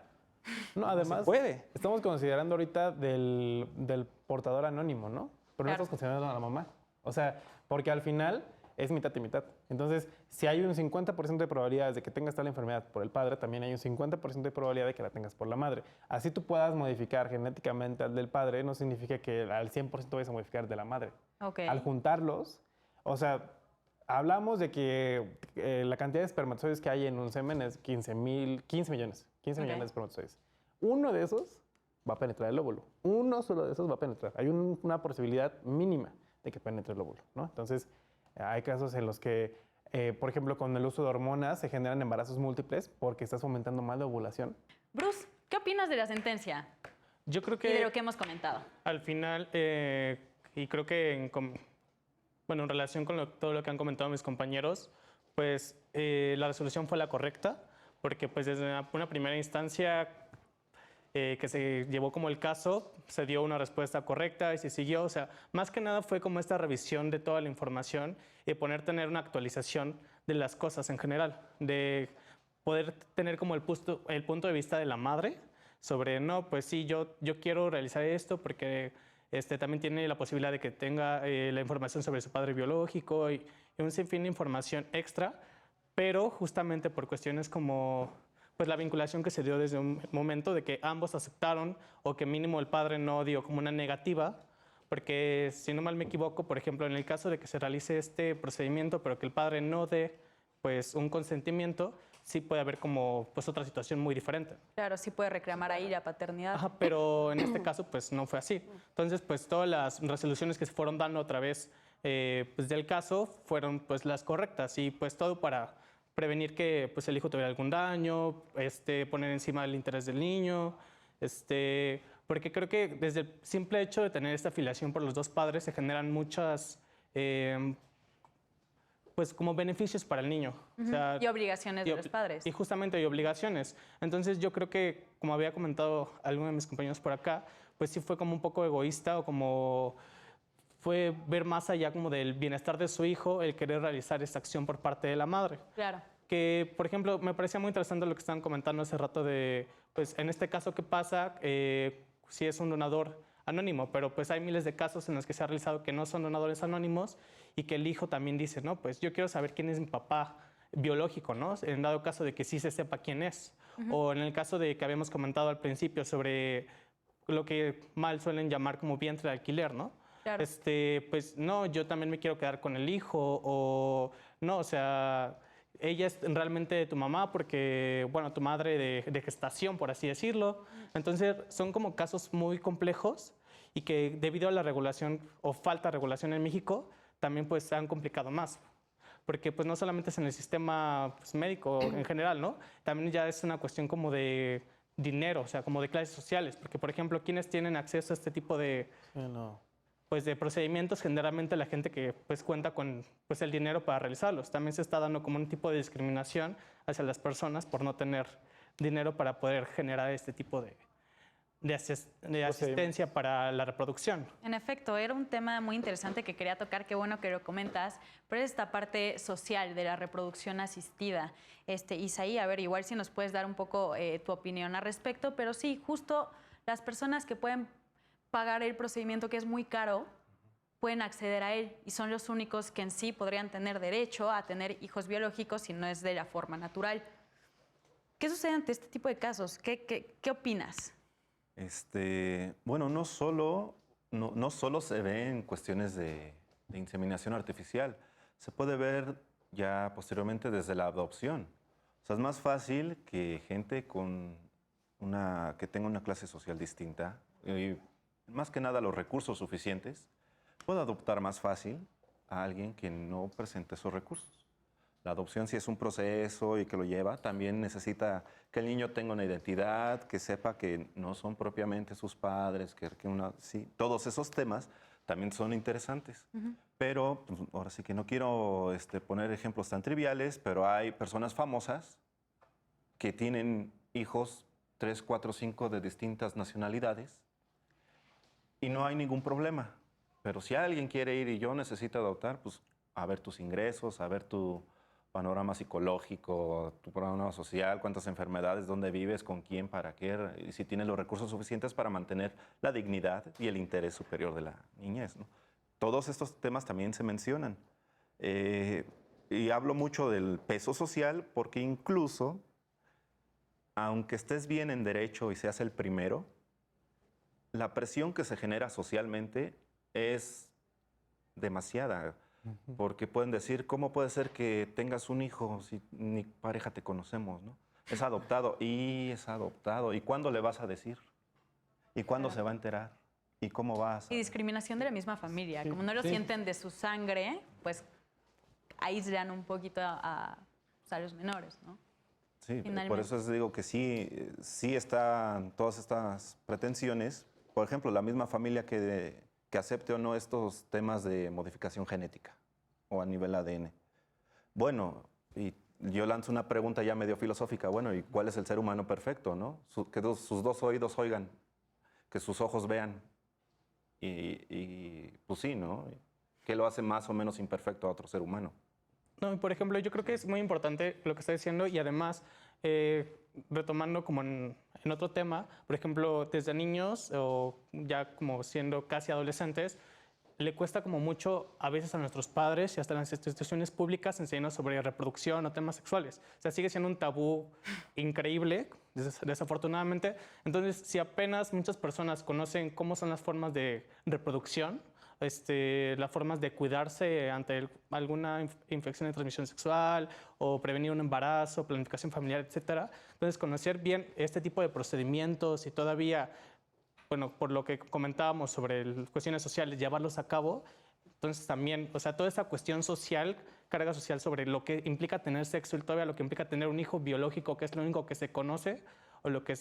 No, además, no se puede. Estamos considerando ahorita del portador anónimo, ¿no? Pero no estamos considerando a la mamá. O sea, porque al final es mitad y mitad. Entonces, si hay un 50% de probabilidades de que tengas tal enfermedad por el padre, también hay un 50% de probabilidad de que la tengas por la madre. Así tú puedas modificar genéticamente al del padre, no significa que al 100% vayas a modificar de la madre. Al juntarlos, o sea, hablamos de que la cantidad de espermatozoides que hay en un semen es 15 millones de espermatozoides. Uno de esos va a penetrar el óvulo. Uno solo de esos va a penetrar. Hay una posibilidad mínima de que penetre el óvulo, ¿no? Entonces, hay casos en los que, por ejemplo, con el uso de hormonas se generan embarazos múltiples porque estás fomentando mal la ovulación. Bruce, ¿qué opinas de la sentencia? Yo creo que... Y de lo que hemos comentado. Al final, y creo que en relación con todo lo que han comentado mis compañeros, pues la resolución fue la correcta, porque pues desde una primera instancia que se llevó como el caso, se dio una respuesta correcta y se siguió. O sea, más que nada fue como esta revisión de toda la información y tener una actualización de las cosas en general, de poder tener como el punto de vista de la madre sobre, no, pues sí, yo quiero realizar esto porque también tiene la posibilidad de que tenga la información sobre su padre biológico y un sinfín de información extra, pero justamente por cuestiones como pues la vinculación que se dio desde un momento de que ambos aceptaron o que mínimo el padre no dio como una negativa, porque si no mal me equivoco, por ejemplo, en el caso de que se realice este procedimiento pero que el padre no dé pues un consentimiento, sí puede haber como pues otra situación muy diferente. Claro, sí puede reclamar ahí la paternidad. Ajá, pero en este caso pues no fue así. Entonces pues todas las resoluciones que se fueron dando a través pues, del caso fueron pues las correctas y pues todo para prevenir que pues el hijo tuviera algún daño, poner encima el interés del niño, porque creo que desde el simple hecho de tener esta afiliación por los dos padres se generan muchas pues como beneficios para el niño. O sea, Y obligaciones de los padres. y justamente hay obligaciones. Entonces yo creo que, como había comentado alguno de mis compañeros por acá, pues sí fue como un poco egoísta o como fue ver más allá como del bienestar de su hijo el querer realizar esta acción por parte de la madre. Claro. Que, por ejemplo, me parecía muy interesante lo que estaban comentando hace rato de, pues en este caso, ¿qué pasa si es un donador anónimo? Pero pues hay miles de casos en los que se ha realizado que no son donadores anónimos y que el hijo también dice, no, pues yo quiero saber quién es mi papá biológico, ¿no? En dado caso de que sí se sepa quién es. O en el caso de que habíamos comentado al principio sobre lo que mal suelen llamar como vientre de alquiler, ¿no? Claro. Pues no, yo también me quiero quedar con el hijo o no, o sea, ella es realmente tu mamá porque, bueno, tu madre de gestación, por así decirlo. Entonces, son como casos muy complejos y que debido a la regulación o falta de regulación en México, también pues se han complicado más. Porque pues no solamente es en el sistema pues, médico en general, ¿no? También ya es una cuestión como de dinero, o sea, como de clases sociales. Porque, por ejemplo, ¿quiénes tienen acceso a este tipo de pues de procedimientos? Generalmente la gente que pues cuenta con pues el dinero para realizarlos. También se está dando como un tipo de discriminación hacia las personas por no tener dinero para poder generar este tipo de asistencia para la reproducción. En efecto, era un tema muy interesante que quería tocar, qué bueno que lo comentas, pero es esta parte social de la reproducción asistida. Isaí, a ver, igual si nos puedes dar un poco tu opinión al respecto, pero sí, justo las personas que pueden pagar el procedimiento, que es muy caro, pueden acceder a él y son los únicos que en sí podrían tener derecho a tener hijos biológicos si no es de la forma natural. ¿Qué sucede ante este tipo de casos? ¿Qué opinas? Bueno, no solo se ve en cuestiones de inseminación artificial, se puede ver ya posteriormente desde la adopción. O sea, es más fácil que gente que tenga una clase social distinta y más que nada los recursos suficientes, pueda adoptar más fácil a alguien que no presente esos recursos. La adopción sí es un proceso y que lo lleva, también necesita que el niño tenga una identidad, que sepa que no son propiamente sus padres, sí, todos esos temas también son interesantes. Pero pues, ahora sí que no quiero poner ejemplos tan triviales, pero hay personas famosas que tienen hijos 3, 4, 5 de distintas nacionalidades y no hay ningún problema. Pero si alguien quiere ir y yo necesito adoptar, pues a ver tus ingresos, a ver tu panorama psicológico, tu panorama social, cuántas enfermedades, dónde vives, con quién, para qué, y si tienes los recursos suficientes para mantener la dignidad y el interés superior de la niñez, ¿no? Todos estos temas también se mencionan. Y hablo mucho del peso social porque incluso, aunque estés bien en derecho y seas el primero, la presión que se genera socialmente es demasiada. Porque pueden decir, ¿cómo puede ser que tengas un hijo si ni pareja te conocemos, ¿no? Es adoptado. ¿Y cuándo le vas a decir? ¿Y cuándo se va a enterar? ¿Y cómo vas? Y discriminación de la misma familia. Como no lo sienten de su sangre, pues aíslan un poquito a los menores, ¿no? Sí, Finalmente. por eso les digo que sí están todas estas pretensiones. Por ejemplo, la misma familia que acepte o no estos temas de modificación genética o a nivel ADN. Bueno, y yo lanzo una pregunta ya medio filosófica. Bueno, ¿y cuál es el ser humano perfecto, no? Que sus dos oídos oigan, que sus ojos vean. Y pues sí, ¿no? ¿Qué lo hace más o menos imperfecto a otro ser humano? No, por ejemplo, yo creo que es muy importante lo que está diciendo y además, retomando como en otro tema, por ejemplo, desde niños o ya como siendo casi adolescentes, le cuesta como mucho a veces a nuestros padres y hasta las instituciones públicas enseñarnos sobre reproducción o temas sexuales. O sea, sigue siendo un tabú increíble, desafortunadamente. Entonces, si apenas muchas personas conocen cómo son las formas de reproducción, las formas de cuidarse ante alguna infección de transmisión sexual o prevenir un embarazo, planificación familiar, etcétera. Entonces, conocer bien este tipo de procedimientos y todavía, bueno, por lo que comentábamos sobre cuestiones sociales, llevarlos a cabo. Entonces, también, o sea, toda esa cuestión social, carga social sobre lo que implica tener sexo y todavía lo que implica tener un hijo biológico, que es lo único que se conoce o lo que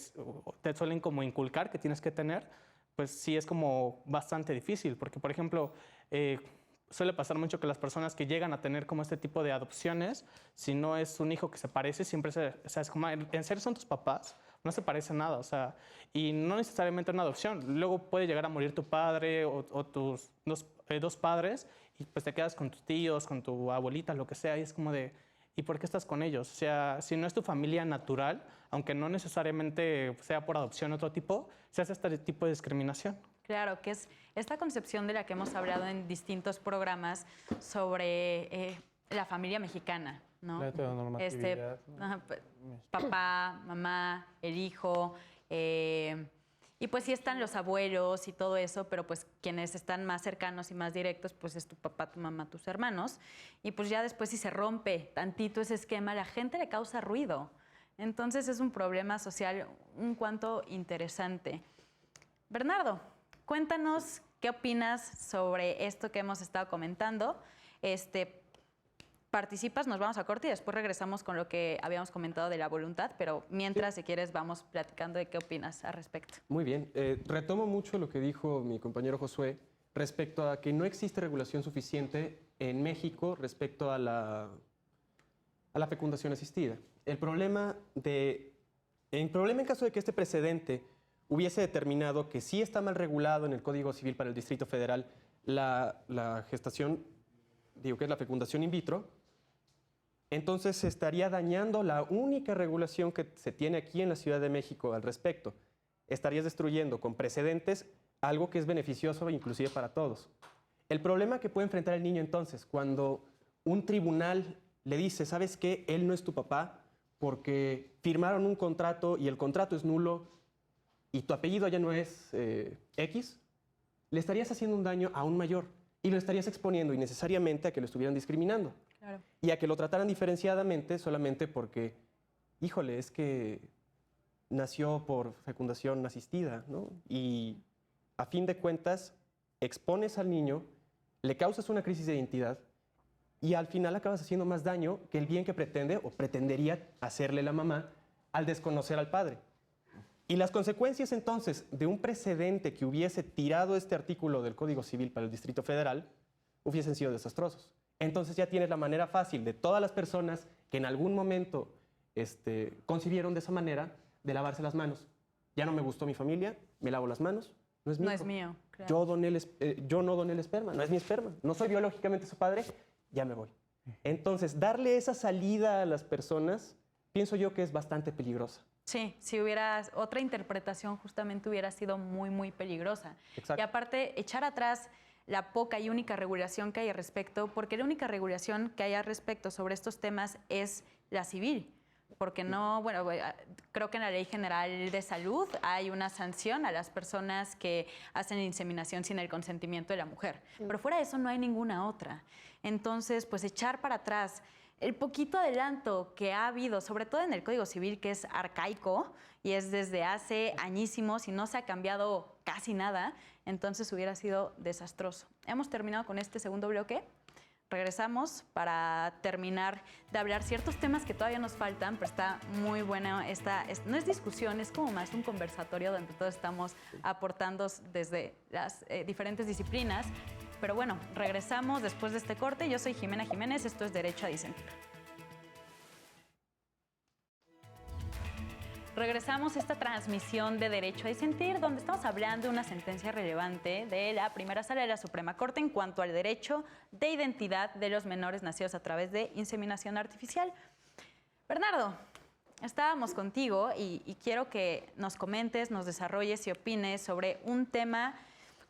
te suelen como inculcar que tienes que tener, pues sí es como bastante difícil, porque por ejemplo, suele pasar mucho que las personas que llegan a tener como este tipo de adopciones, si no es un hijo que se parece, siempre o sea, es como, ¿en serio son tus papás? No se parece nada, o sea, y no necesariamente una adopción. Luego puede llegar a morir tu padre o tus dos padres y pues te quedas con tus tíos, con tu abuelita, lo que sea, y es como de, ¿y por qué estás con ellos? O sea, si no es tu familia natural, aunque no necesariamente sea por adopción o otro tipo, se hace este tipo de discriminación. Claro, que es esta concepción de la que hemos hablado en distintos programas sobre la familia mexicana, ¿no? La heteronormatividad, ¿no? Papá, mamá, el hijo, y pues sí están los abuelos y todo eso, pero pues quienes están más cercanos y más directos, pues es tu papá, tu mamá, tus hermanos. Y pues ya después si se rompe tantito ese esquema, a la gente le causa ruido. Entonces es un problema social un cuanto interesante. Bernardo, cuéntanos qué opinas sobre esto que hemos estado comentando. Participas, nos vamos a corte y después regresamos con lo que habíamos comentado de la voluntad, pero mientras, si quieres, vamos platicando de qué opinas al respecto. Muy bien. Retomo mucho lo que dijo mi compañero Josué respecto a que no existe regulación suficiente en México respecto a la fecundación asistida. El problema en caso de que este precedente hubiese determinado que sí está mal regulado en el Código Civil para el Distrito Federal la gestación, digo que es la fecundación in vitro, entonces se estaría dañando la única regulación que se tiene aquí en la Ciudad de México al respecto. Estarías destruyendo con precedentes algo que es beneficioso inclusive para todos. El problema que puede enfrentar el niño entonces, cuando un tribunal le dice, ¿sabes qué? Él no es tu papá porque firmaron un contrato y el contrato es nulo y tu apellido ya no es X, le estarías haciendo un daño aún mayor y lo estarías exponiendo innecesariamente a que lo estuvieran discriminando. Claro. Y a que lo trataran diferenciadamente solamente porque, híjole, es que nació por fecundación asistida, ¿no? Y a fin de cuentas, expones al niño, le causas una crisis de identidad y al final acabas haciendo más daño que el bien que pretende o pretendería hacerle la mamá al desconocer al padre. Y las consecuencias entonces de un precedente que hubiese tirado este artículo del Código Civil para el Distrito Federal hubiesen sido desastrosos. Entonces ya tienes la manera fácil de todas las personas que en algún momento concibieron de esa manera de lavarse las manos. Ya no me gustó mi familia, me lavo las manos, no es mío. No es mío, claro. Yo no doné el esperma, no es mi esperma, no soy biológicamente su padre, ya me voy. Entonces, darle esa salida a las personas, pienso yo que es bastante peligrosa. Sí, si hubiera otra interpretación justamente hubiera sido muy, muy peligrosa. Exacto. Y aparte, echar atrás la poca y única regulación que hay al respecto, porque la única regulación que hay al respecto sobre estos temas es la civil. Porque no, bueno, creo que en la Ley General de Salud hay una sanción a las personas que hacen inseminación sin el consentimiento de la mujer. Pero fuera de eso no hay ninguna otra. Entonces, pues echar para atrás el poquito adelanto que ha habido, sobre todo en el Código Civil, que es arcaico y es desde hace añísimos y no se ha cambiado casi nada, entonces hubiera sido desastroso. Hemos terminado con este segundo bloque. Regresamos para terminar de hablar ciertos temas que todavía nos faltan, pero está muy bueno. No es discusión, es como más un conversatorio donde todos estamos aportando desde las diferentes disciplinas. Pero bueno, regresamos después de este corte. Yo soy Jimena Jiménez, esto es Derecho a Disentir. Regresamos a esta transmisión de Derecho a Disentir, donde estamos hablando de una sentencia relevante de la primera sala de la Suprema Corte en cuanto al derecho de identidad de los menores nacidos a través de inseminación artificial. Bernardo, estábamos contigo y quiero que nos comentes, nos desarrolles y opines sobre un tema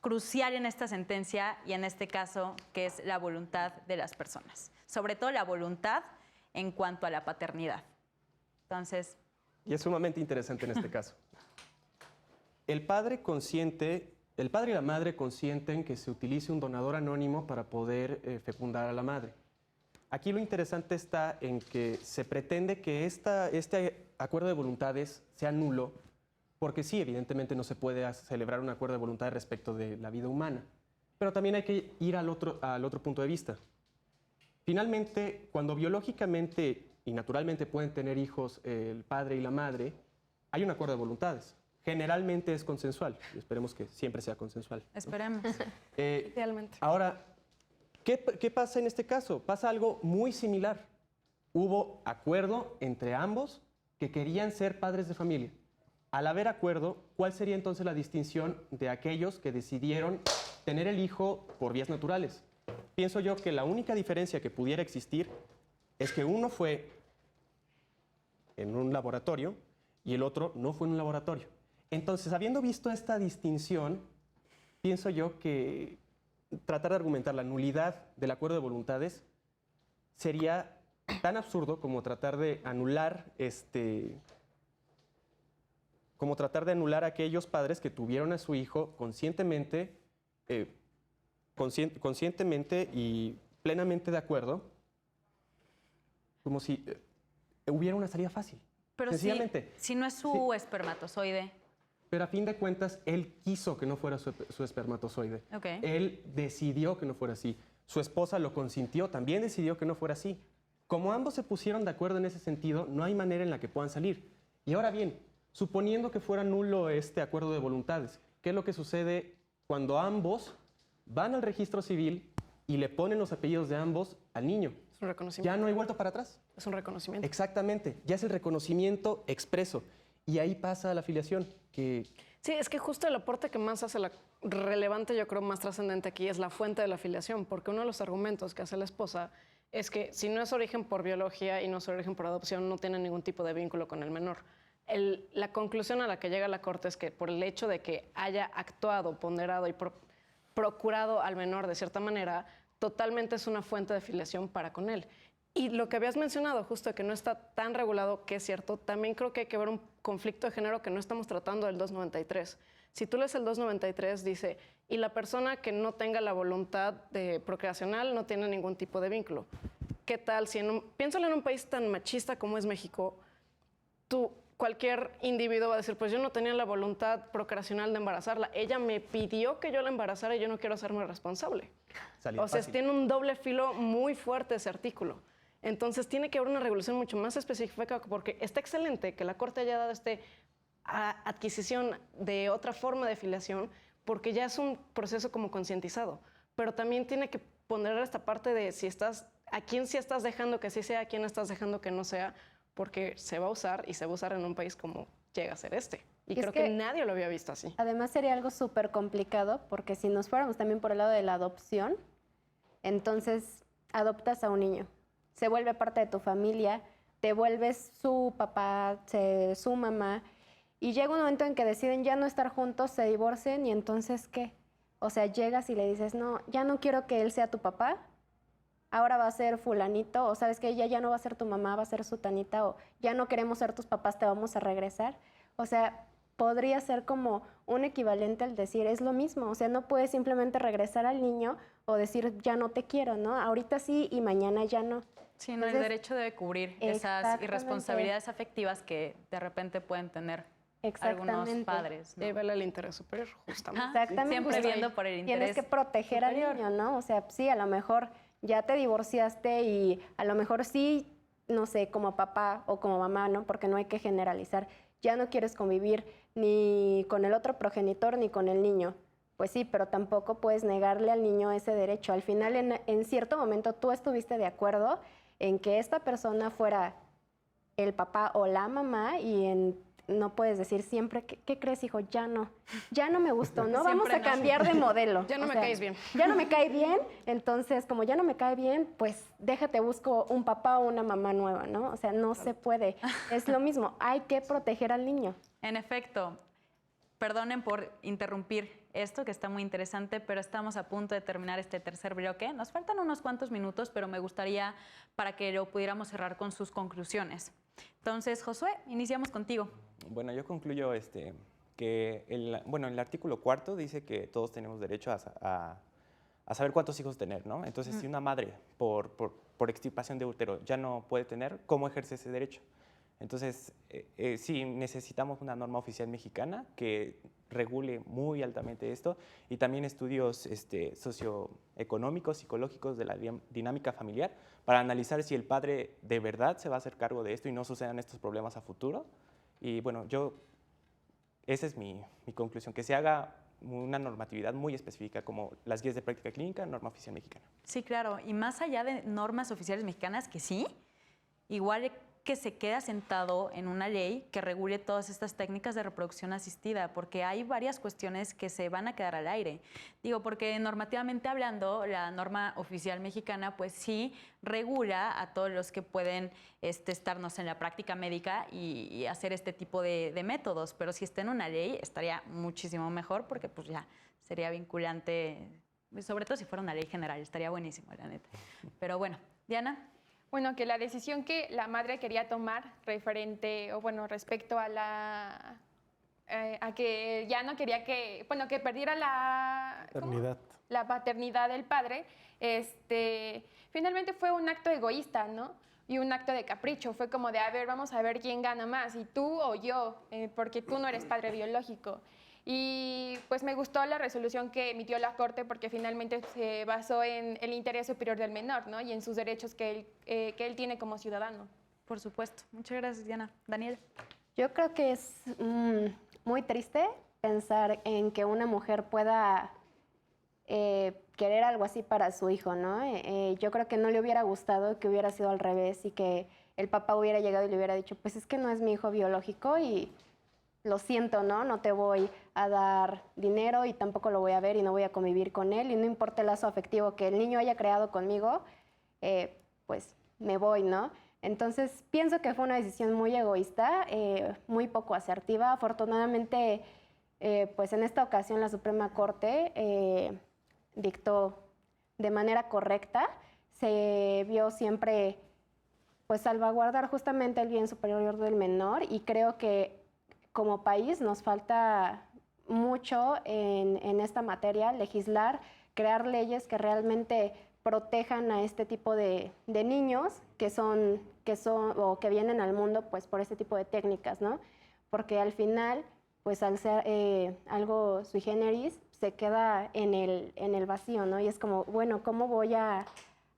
crucial en esta sentencia y en este caso, que es la voluntad de las personas. Sobre todo la voluntad en cuanto a la paternidad. Entonces... Y es sumamente interesante en este caso. El padre consiente el padre y la madre consienten que se utilice un donador anónimo para poder fecundar a la madre. Aquí lo interesante está en que se pretende que este acuerdo de voluntades sea nulo, porque sí, evidentemente no se puede celebrar un acuerdo de voluntades respecto de la vida humana, pero también hay que ir al otro punto de vista. Finalmente, cuando biológicamente y naturalmente pueden tener hijos el padre y la madre, hay un acuerdo de voluntades. Generalmente es consensual, y esperemos que siempre sea consensual. Esperemos. Idealmente. Ahora, ¿qué pasa en este caso? Pasa algo muy similar. Hubo acuerdo entre ambos que querían ser padres de familia. Al haber acuerdo, ¿cuál sería entonces la distinción de aquellos que decidieron tener el hijo por vías naturales? Pienso yo que la única diferencia que pudiera existir es que uno fue en un laboratorio y el otro no fue en un laboratorio. Entonces, habiendo visto esta distinción, pienso yo que tratar de argumentar la nulidad del acuerdo de voluntades sería tan absurdo como tratar de anular a aquellos padres que tuvieron a su hijo conscientemente y plenamente de acuerdo, como si hubiera una salida fácil. Pero Sencillamente. si no es su espermatozoide. Pero a fin de cuentas, él quiso que no fuera su espermatozoide. Ok. Él decidió que no fuera así. Su esposa lo consintió, también decidió que no fuera así. Como ambos se pusieron de acuerdo en ese sentido, no hay manera en la que puedan salir. Y ahora bien, suponiendo que fuera nulo este acuerdo de voluntades, ¿qué es lo que sucede cuando ambos van al registro civil y le ponen los apellidos de ambos al niño? Es un reconocimiento. Ya no hay vuelta para atrás. Es un reconocimiento. Exactamente, ya es el reconocimiento expreso. Y ahí pasa la filiación, que Sí, es que justo el aporte que más hace relevante, yo creo, más trascendente aquí es la fuente de la filiación, porque uno de los argumentos que hace la esposa es que si no es origen por biología y no es origen por adopción, no tiene ningún tipo de vínculo con el menor. La conclusión a la que llega la Corte es que por el hecho de que haya actuado, ponderado y procurado al menor de cierta manera, totalmente es una fuente de filiación para con él. Y lo que habías mencionado, justo de que no está tan regulado, que es cierto, también creo que hay que ver un conflicto de género que no estamos tratando del 293. Si tú lees el 293, dice, y la persona que no tenga la voluntad procreacional no tiene ningún tipo de vínculo. ¿Qué tal si piénsalo en un país tan machista como es México, cualquier individuo va a decir, pues yo no tenía la voluntad procreacional de embarazarla, ella me pidió que yo la embarazara y yo no quiero hacerme responsable. salía O sea, fácil. tiene un doble filo muy fuerte ese artículo. Entonces tiene que haber una regulación mucho más específica, porque está excelente que la Corte haya dado adquisición de otra forma de filiación, porque ya es un proceso como concientizado. Pero también tiene que poner esta parte de a quién sí estás dejando que sí sea, a quién estás dejando que no sea, porque se va a usar y se va a usar en un país como llega a ser este. Y creo que nadie lo había visto así. Además sería algo súper complicado, porque si nos fuéramos también por el lado de la adopción, entonces adoptas a un niño, se vuelve parte de tu familia, te vuelves su papá, su mamá, y llega un momento en que deciden ya no estar juntos, se divorcian, y entonces ¿qué? O sea, llegas y le dices, no, ya no quiero que él sea tu papá, ahora va a ser fulanito, o sabes que ella ya no va a ser tu mamá, va a ser sutanita, o ya no queremos ser tus papás, te vamos a regresar. O sea, podría ser como un equivalente al decir, es lo mismo, o sea, no puedes simplemente regresar al niño o decir, ya no te quiero, ¿no? Ahorita sí y mañana ya no. Sí, no, el Entonces, derecho debe cubrir esas exactamente. irresponsabilidades afectivas que de repente pueden tener algunos Exactamente. padres, ¿no? Y vele el interés superior, justamente. Exactamente. Siempre Justo viendo ahí. por el interés Tienes que proteger superior. al niño, ¿no? O sea, sí, a lo mejor ya te divorciaste y a lo mejor sí, no sé, como papá o como mamá, ¿no? Porque no hay que generalizar. Ya no quieres convivir ni con el otro progenitor ni con el niño. Pues sí, pero tampoco puedes negarle al niño ese derecho. Al final, en cierto momento, tú estuviste de acuerdo en que esta persona fuera el papá o la mamá y no puedes decir siempre, ¿qué crees, hijo? Ya no me gustó, ¿no? Vamos Siempre a no. cambiar de modelo. Ya no O me sea, caes bien. Ya no me cae bien, entonces, como ya no me cae bien, pues déjate, busco un papá o una mamá nueva, ¿no? O sea, no se puede. Es lo mismo, hay que proteger al niño. En efecto, perdonen por interrumpir esto, que está muy interesante, pero estamos a punto de terminar este tercer bloque. Nos faltan unos cuantos minutos, pero me gustaría para que lo pudiéramos cerrar con sus conclusiones. Entonces, Josué, iniciamos contigo. Bueno, yo concluyo que porque bueno, el artículo 4 dice que todos tenemos derecho a saber cuántos hijos tener, ¿no? Entonces, si una madre por extirpación de útero ya no puede tener, ¿cómo ejerce ese derecho? Entonces, sí, necesitamos una norma oficial mexicana que regule muy altamente esto y también estudios socioeconómicos, psicológicos de la dinámica familiar para analizar si el padre de verdad se va a hacer cargo de esto y no sucedan estos problemas a futuro. Y bueno, esa es mi conclusión, que se haga una normatividad muy específica como las guías de práctica clínica, norma oficial mexicana. Sí, claro. Y más allá de normas oficiales mexicanas, que sí, igual que se quede asentado en una ley que regule todas estas técnicas de reproducción asistida, porque hay varias cuestiones que se van a quedar al aire. Digo, porque normativamente hablando, la norma oficial mexicana, pues sí regula a todos los que pueden estarnos en la práctica médica y hacer este tipo de métodos, pero si está en una ley estaría muchísimo mejor porque pues ya sería vinculante, sobre todo si fuera una ley general, estaría buenísimo, la neta. Pero bueno, Diana. Bueno, que la decisión que la madre quería tomar respecto a a que ya no quería que perdiera la paternidad del padre, finalmente fue un acto egoísta, ¿no? Y un acto de capricho. Fue como de, a ver, vamos a ver quién gana más, si tú o yo, porque tú no eres padre biológico. Y pues me gustó la resolución que emitió la Corte porque finalmente se basó en el interés superior del menor, ¿no? Y en sus derechos que él tiene como ciudadano. Por supuesto. Muchas gracias, Diana. Daniel. Yo creo que es muy triste pensar en que una mujer pueda querer algo así para su hijo, ¿no? Yo creo que no le hubiera gustado que hubiera sido al revés y que el papá hubiera llegado y le hubiera dicho, pues es que no es mi hijo biológico y lo siento, ¿no? No te voy a dar dinero y tampoco lo voy a ver y no voy a convivir con él y no importa el lazo afectivo que el niño haya creado conmigo, pues me voy, ¿no? Entonces pienso que fue una decisión muy egoísta, muy poco asertiva. Afortunadamente, pues en esta ocasión la Suprema Corte dictó de manera correcta, se vio siempre pues salvaguardar justamente el bien superior del menor y creo que como país nos falta mucho en esta materia, legislar, crear leyes que realmente protejan a este tipo de niños que son o que vienen al mundo pues por este tipo de técnicas, ¿no? Porque al final, pues al ser algo sui generis, se queda en el vacío, ¿no? Y es como, bueno, ¿cómo voy a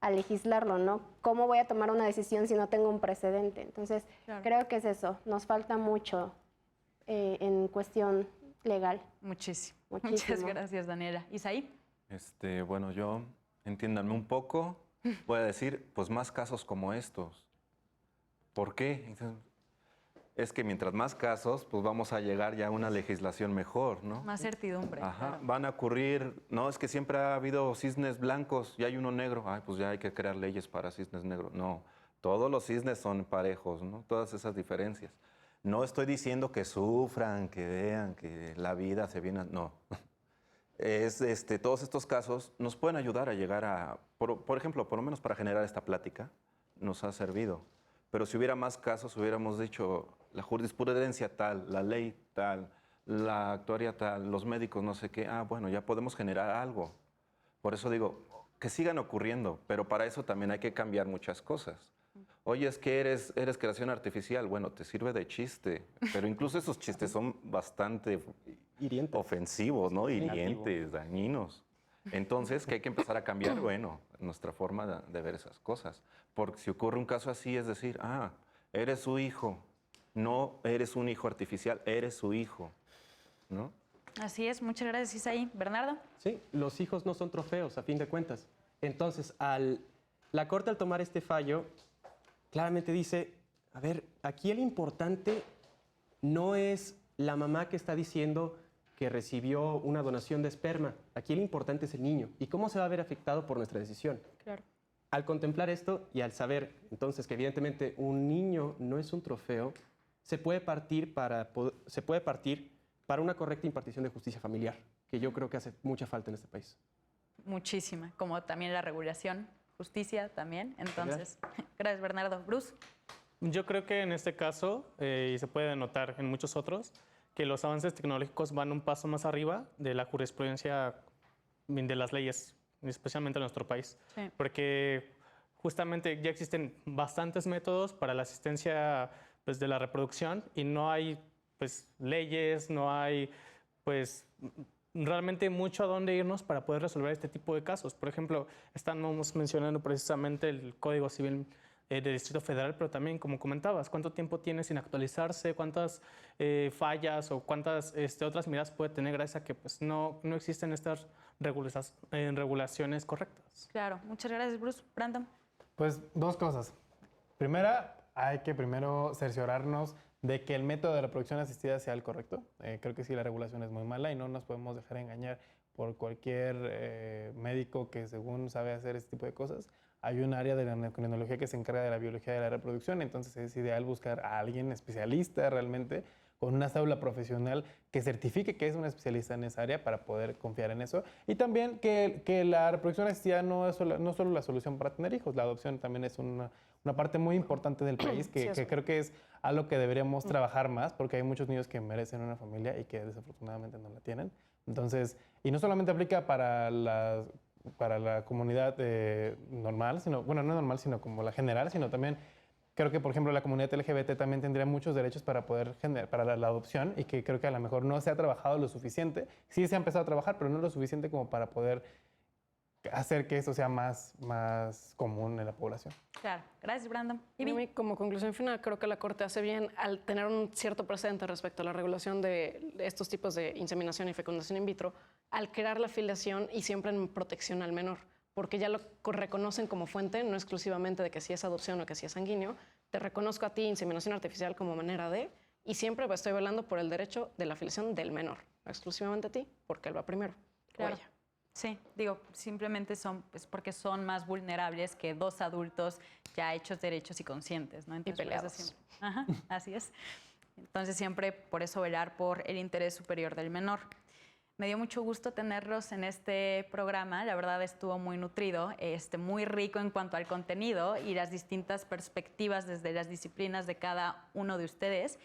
legislarlo, ¿no? ¿Cómo voy a tomar una decisión si no tengo un precedente? Entonces, creo que es eso, nos falta mucho en cuestión legal. Muchísimo. Muchas gracias, Daniela. ¿Isaí? Bueno, yo, entiéndanme un poco, voy a decir, pues más casos como estos. ¿Por qué? Es que mientras más casos, pues vamos a llegar ya a una legislación mejor, ¿no? Más certidumbre. Ajá, claro. van a ocurrir, no, es que siempre ha habido cisnes blancos y hay uno negro, ay, pues ya hay que crear leyes para cisnes negros. No, todos los cisnes son parejos, ¿no? Todas esas diferencias. No estoy diciendo que sufran, que vean que la vida se viene... No. Todos estos casos nos pueden ayudar a llegar a... Por ejemplo, por lo menos para generar esta plática, nos ha servido. Pero si hubiera más casos, hubiéramos dicho la jurisprudencia tal, la ley tal, la actuaria tal, los médicos no sé qué. Bueno, ya podemos generar algo. Por eso digo, que sigan ocurriendo, pero para eso también hay que cambiar muchas cosas. Oye, es que eres creación artificial. Bueno, te sirve de chiste, pero incluso esos chistes son bastante ofensivos, ¿no? Hirientes, dañinos. Entonces, que hay que empezar a cambiar, bueno, nuestra forma de ver esas cosas. Porque si ocurre un caso así, es decir, eres su hijo, no eres un hijo artificial, eres su hijo, ¿no? Así es, muchas gracias, Isaí. ¿Bernardo? Sí, los hijos no son trofeos, a fin de cuentas. Entonces, la Corte al tomar este fallo, claramente dice, a ver, aquí el importante no es la mamá que está diciendo que recibió una donación de esperma. Aquí el importante es el niño y cómo se va a ver afectado por nuestra decisión. Claro. Al contemplar esto y al saber, entonces, que evidentemente un niño no es un trofeo, se puede partir para una correcta impartición de justicia familiar, que yo creo que hace mucha falta en este país. Muchísima, como también la regulación, justicia también. Entonces, gracias, Bernardo. Bruce. Yo creo que en este caso, y se puede notar en muchos otros, que los avances tecnológicos van un paso más arriba de la jurisprudencia de las leyes, especialmente en nuestro país. Sí. Porque justamente ya existen bastantes métodos para la asistencia pues, de la reproducción y no hay pues, leyes, no hay pues, realmente mucho a dónde irnos para poder resolver este tipo de casos. Por ejemplo, estamos mencionando precisamente el Código Civil del Distrito Federal, pero también, como comentabas, ¿cuánto tiempo tiene sin actualizarse? ¿Cuántas fallas o cuántas otras medidas puede tener gracias a que pues, no existen estas regulaciones correctas? Claro, muchas gracias, Bruce. Brandon. Pues dos cosas. Primera, hay que primero cerciorarnos de que el método de reproducción asistida sea el correcto. Creo que sí, la regulación es muy mala y no nos podemos dejar engañar por cualquier médico que según sabe hacer este tipo de cosas. Hay un área de la endocrinología que se encarga de la biología de la reproducción, entonces es ideal buscar a alguien especialista realmente con una cédula profesional que certifique que es un especialista en esa área para poder confiar en eso. Y también que la reproducción asistida no es solo la solución para tener hijos, la adopción también es una parte muy importante del país que creo que es algo que deberíamos trabajar más porque hay muchos niños que merecen una familia y que desafortunadamente no la tienen. Entonces, y no solamente aplica para la comunidad normal, sino, bueno, no normal, sino como la general, sino también creo que, por ejemplo, la comunidad LGBT también tendría muchos derechos para poder para la adopción y que creo que a lo mejor no se ha trabajado lo suficiente. Sí se ha empezado a trabajar, pero no lo suficiente como para poder hacer que eso sea más común en la población. Claro, gracias, Brandon. Y a mí, como conclusión final, creo que la Corte hace bien al tener un cierto precedente respecto a la regulación de estos tipos de inseminación y fecundación in vitro, al crear la filiación y siempre en protección al menor, porque ya lo reconocen como fuente, no exclusivamente de que si es adopción o que si es sanguíneo, te reconozco a ti inseminación artificial como manera de, y siempre estoy velando por el derecho de la filiación del menor, no exclusivamente a ti, porque él va primero, Claro. o ella. Sí, digo, simplemente son pues, porque son más vulnerables que dos adultos ya hechos derechos y conscientes, ¿no? Entonces, por eso peleados. siempre- Ajá, así es. Entonces, siempre por eso velar por el interés superior del menor. Me dio mucho gusto tenerlos en este programa. La verdad estuvo muy nutrido, muy rico en cuanto al contenido y las distintas perspectivas desde las disciplinas de cada uno de ustedes.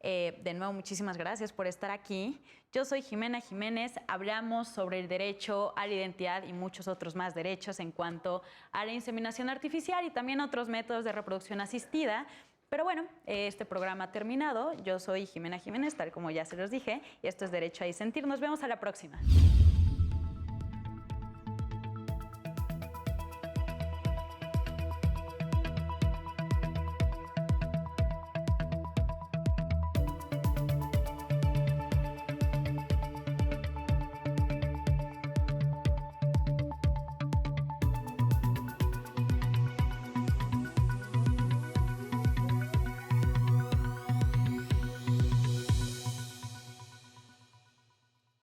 De nuevo, muchísimas gracias por estar aquí. Yo soy Jimena Jiménez. Hablamos sobre el derecho a la identidad y muchos otros más derechos en cuanto a la inseminación artificial y también otros métodos de reproducción asistida. Pero bueno, este programa ha terminado. Yo soy Jimena Jiménez, tal como ya se los dije, y esto es Derecho a Disentir. Nos vemos a la próxima.